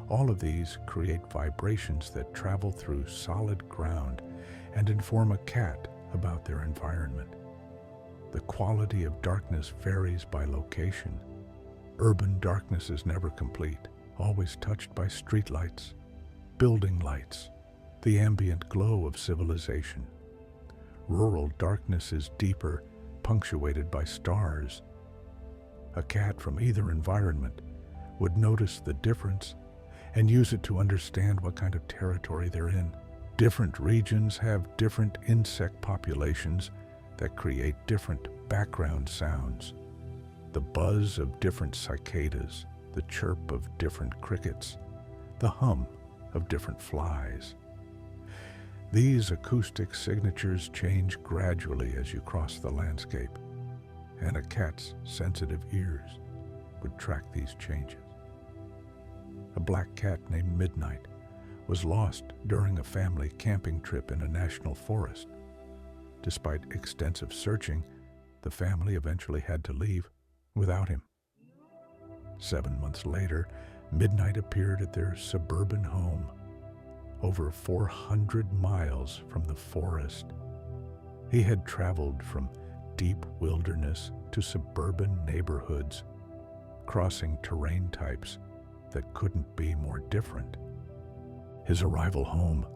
Speaker 1: All of these create vibrations that travel through solid ground and inform a cat about their environment. The quality of darkness varies by location. Urban darkness is never complete, always touched by streetlights, building lights, the ambient glow of civilization. Rural darkness is deeper, punctuated by stars. A cat from either environment would notice the difference and use it to understand what kind of territory they're in. Different regions have different insect populations that create different background sounds. The buzz of different cicadas, the chirp of different crickets, the hum of different flies. These acoustic signatures change gradually as you cross the landscape, and a cat's sensitive ears would track these changes. A black cat named Midnight was lost during a family camping trip in a national forest. Despite extensive searching, the family eventually had to leave without him. 7 months later, Midnight appeared at their suburban home, over 400 miles from the forest. He had traveled from deep wilderness to suburban neighborhoods, crossing terrain types that couldn't be more different. His arrival home,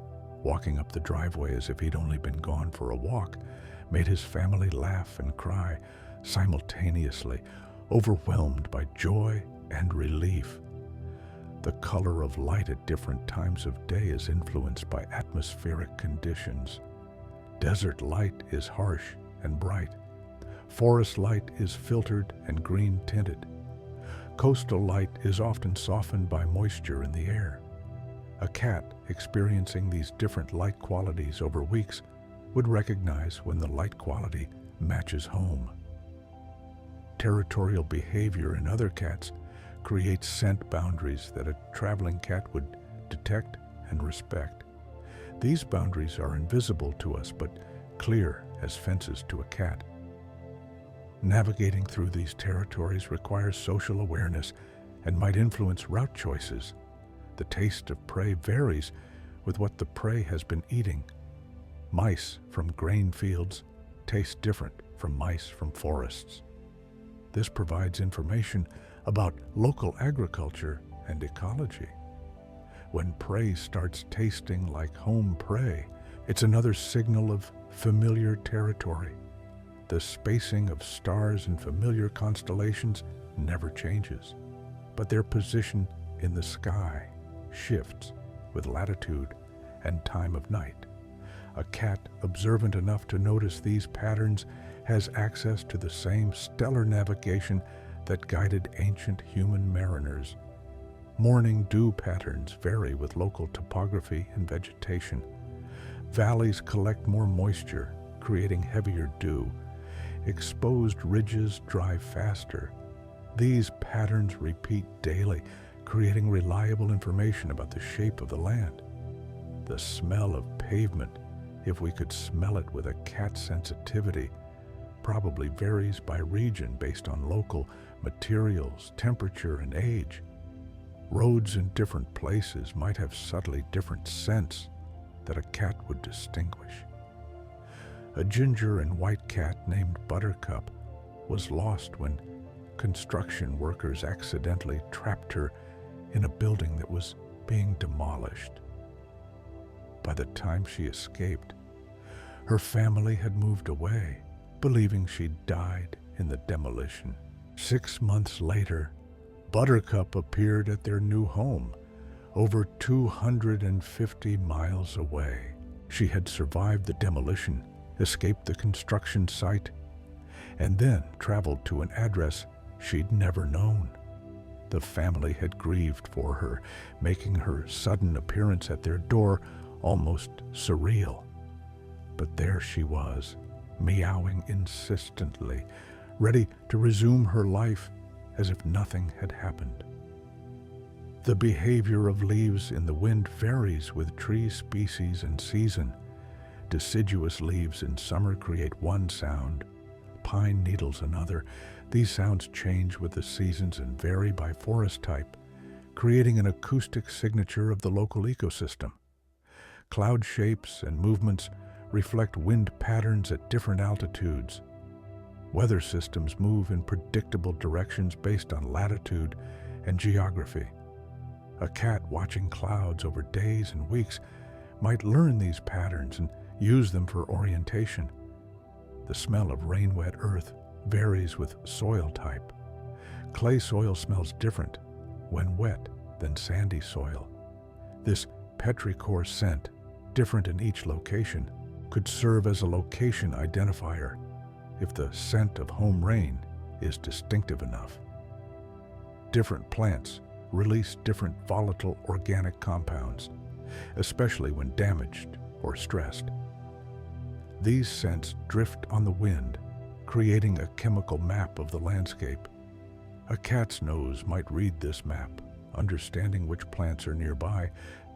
Speaker 1: walking up the driveway as if he'd only been gone for a walk, made his family laugh and cry simultaneously, overwhelmed by joy and relief. The color of light at different times of day is influenced by atmospheric conditions. Desert light is harsh and bright. Forest light is filtered and green-tinted. Coastal light is often softened by moisture in the air. A cat experiencing these different light qualities over weeks would recognize when the light quality matches home. Territorial behavior in other cats creates scent boundaries that a traveling cat would detect and respect. These boundaries are invisible to us, but clear as fences to a cat. Navigating through these territories requires social awareness and might influence route choices. The taste of prey varies with what the prey has been eating. Mice from grain fields taste different from mice from forests. This provides information about local agriculture and ecology. When prey starts tasting like home prey, it's another signal of familiar territory. The spacing of stars in familiar constellations never changes, but their position in the sky shifts with latitude and time of night. A cat observant enough to notice these patterns has access to the same stellar navigation that guided ancient human mariners. Morning dew patterns vary with local topography and vegetation. Valleys collect more moisture, creating heavier dew. Exposed ridges dry faster. These patterns repeat daily, creating reliable information about the shape of the land. The smell of pavement, if we could smell it with a cat's sensitivity, probably varies by region based on local materials, temperature, and age. Roads in different places might have subtly different scents that a cat would distinguish. A ginger and white cat named Buttercup was lost when construction workers accidentally trapped her in a building that was being demolished. By the time she escaped, her family had moved away, believing she'd died in the demolition. 6 months later, Buttercup appeared at their new home, over 250 miles away. She had survived the demolition escaped the construction site, and then traveled to an address she'd never known. The family had grieved for her, making her sudden appearance at their door almost surreal. But there she was, meowing insistently, ready to resume her life as if nothing had happened. The behavior of leaves in the wind varies with tree species and season. Deciduous leaves in summer create one sound, pine needles another. These sounds change with the seasons and vary by forest type, creating an acoustic signature of the local ecosystem. Cloud shapes and movements reflect wind patterns at different altitudes. Weather systems move in predictable directions based on latitude and geography. A cat watching clouds over days and weeks might learn these patterns and use them for orientation. The smell of rain-wet earth varies with soil type. Clay soil smells different when wet than sandy soil. This petrichor scent, different in each location, could serve as a location identifier if the scent of home rain is distinctive enough. Different plants release different volatile organic compounds, especially when damaged or stressed. These scents drift on the wind, creating a chemical map of the landscape. A cat's nose might read this map, understanding which plants are nearby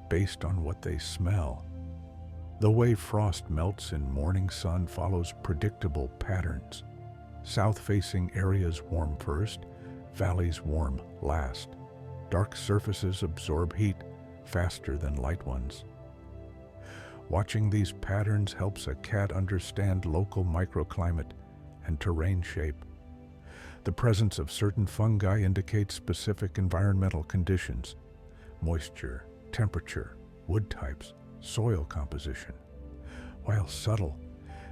Speaker 1: based on what they smell. The way frost melts in morning sun follows predictable patterns. South-facing areas warm first, valleys warm last. Dark surfaces absorb heat faster than light ones. Watching these patterns helps a cat understand local microclimate and terrain shape. The presence of certain fungi indicates specific environmental conditions: moisture, temperature, wood types, soil composition. While subtle,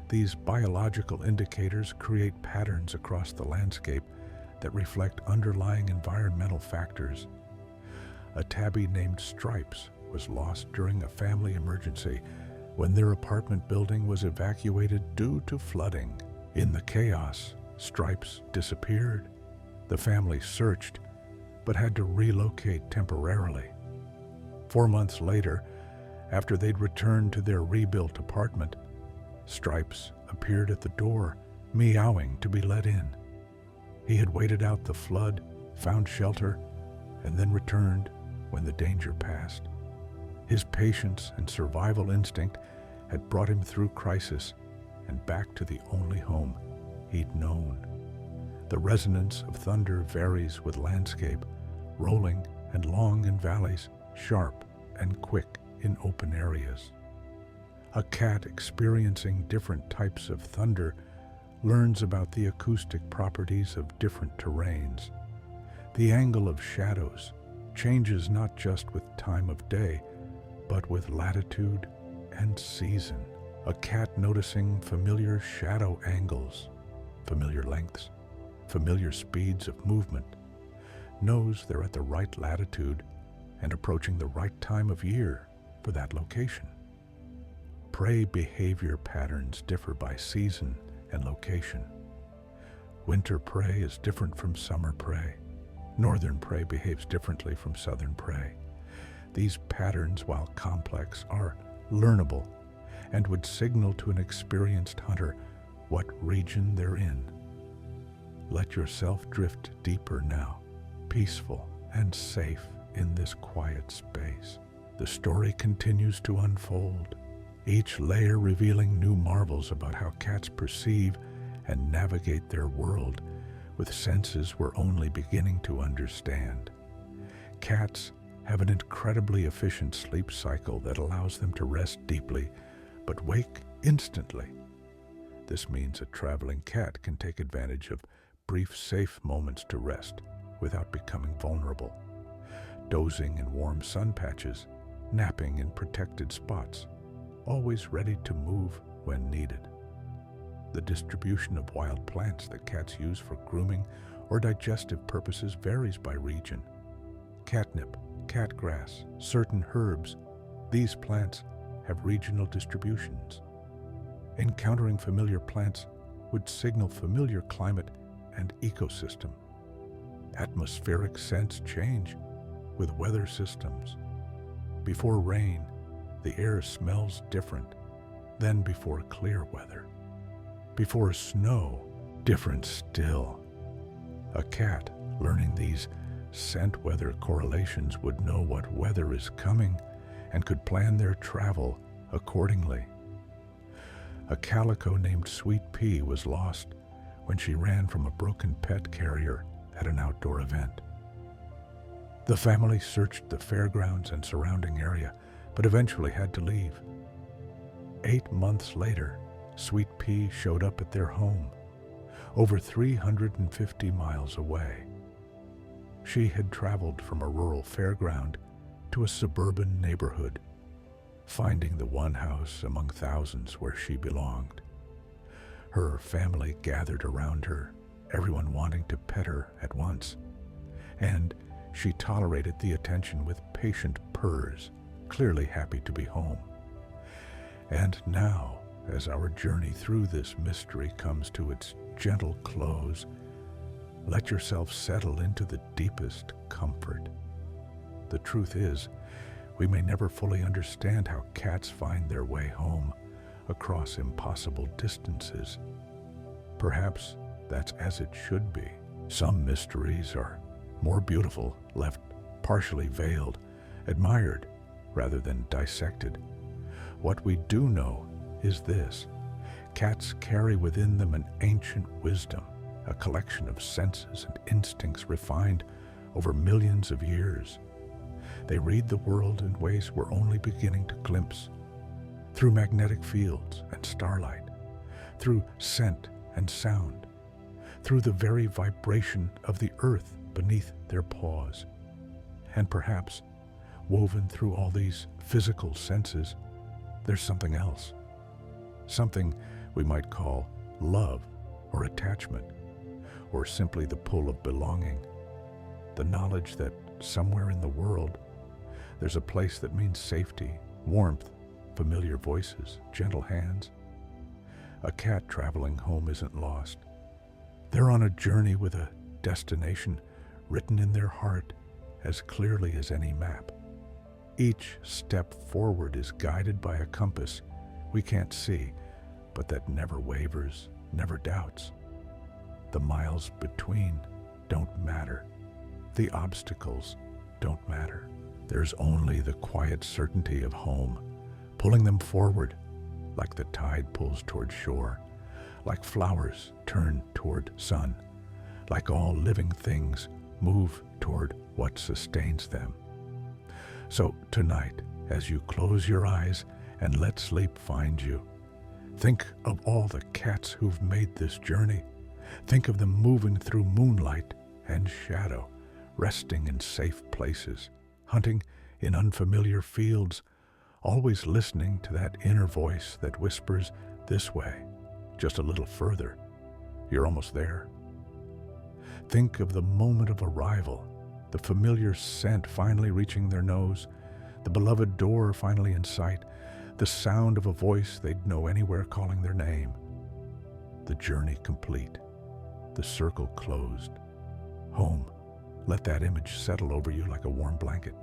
Speaker 1: these biological indicators create patterns across the landscape that reflect underlying environmental factors. A tabby named Stripes was lost during a family emergency when their apartment building was evacuated due to flooding. In the chaos, Stripes disappeared. The family searched, but had to relocate temporarily. 4 months later, after they'd returned to their rebuilt apartment, Stripes appeared at the door, meowing to be let in. He had waited out the flood, found shelter, and then returned when the danger passed. His patience and survival instinct had brought him through crisis and back to the only home he'd known. The resonance of thunder varies with landscape, rolling and long in valleys, sharp and quick in open areas. A cat experiencing different types of thunder learns about the acoustic properties of different terrains. The angle of shadows changes not just with time of day, but with latitude and season. A cat noticing familiar shadow angles, familiar lengths, familiar speeds of movement, knows they're at the right latitude and approaching the right time of year for that location. Prey behavior patterns differ by season and location. Winter prey is different from summer prey. Northern prey behaves differently from southern prey. These patterns, while complex, are learnable and would signal to an experienced hunter what region they're in. Let yourself drift deeper now, peaceful and safe in this quiet space. The story continues to unfold, each layer revealing new marvels about how cats perceive and navigate their world with senses we're only beginning to understand. Cats have an incredibly efficient sleep cycle that allows them to rest deeply but wake instantly. This means a traveling cat can take advantage of brief, safe moments to rest without becoming vulnerable, dozing in warm sun patches, napping in protected spots, always ready to move when needed. The distribution of wild plants that cats use for grooming or digestive purposes varies by region. Catnip, catgrass, certain herbs, these plants have regional distributions. Encountering familiar plants would signal familiar climate and ecosystem. Atmospheric scents change with weather systems. Before rain, the air smells different than before clear weather. Before snow, different still. A cat learning these scent-weather correlations would know what weather is coming and could plan their travel accordingly. A calico named Sweet Pea was lost when she ran from a broken pet carrier at an outdoor event. The family searched the fairgrounds and surrounding area, but eventually had to leave. 8 months later, Sweet Pea showed up at their home, over 350 miles away. She had traveled from a rural fairground to a suburban neighborhood, finding the one house among thousands where she belonged. Her family gathered around her, everyone wanting to pet her at once, and she tolerated the attention with patient purrs, clearly happy to be home. And now, as our journey through this mystery comes to its gentle close, let yourself settle into the deepest comfort. The truth is, we may never fully understand how cats find their way home across impossible distances. Perhaps that's as it should be. Some mysteries are more beautiful, left partially veiled, admired rather than dissected. What we do know is this: cats carry within them an ancient wisdom, a collection of senses and instincts refined over millions of years. They read the world in ways we're only beginning to glimpse, through magnetic fields and starlight, through scent and sound, through the very vibration of the earth beneath their paws. And perhaps, woven through all these physical senses, there's something else, something we might call love or attachment, or simply the pull of belonging, the knowledge that somewhere in the world there's a place that means safety, warmth, familiar voices, gentle hands. A cat traveling home isn't lost. They're on a journey with a destination written in their heart as clearly as any map. Each step forward is guided by a compass we can't see, but that never wavers, never doubts. The miles between don't matter. The obstacles don't matter. There's only the quiet certainty of home, pulling them forward like the tide pulls toward shore, like flowers turn toward sun, like all living things move toward what sustains them. So tonight, as you close your eyes and let sleep find you, think of all the cats who've made this journey. Think of them moving through moonlight and shadow, resting in safe places, hunting in unfamiliar fields, always listening to that inner voice that whispers, "This way, just a little further, you're almost there." Think of the moment of arrival, the familiar scent finally reaching their nose, the beloved door finally in sight, the sound of a voice they'd know anywhere calling their name. The journey complete, the circle closed. Home, let that image settle over you like a warm blanket.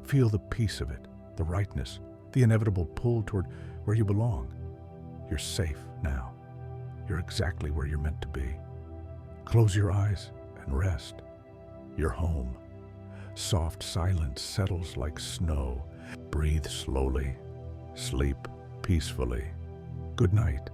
Speaker 1: Feel the peace of it, the rightness, the inevitable pull toward where you belong. You're safe now. You're exactly where you're meant to be. Close your eyes and rest. You're home. Soft silence settles like snow. Breathe slowly. Sleep peacefully. Good night.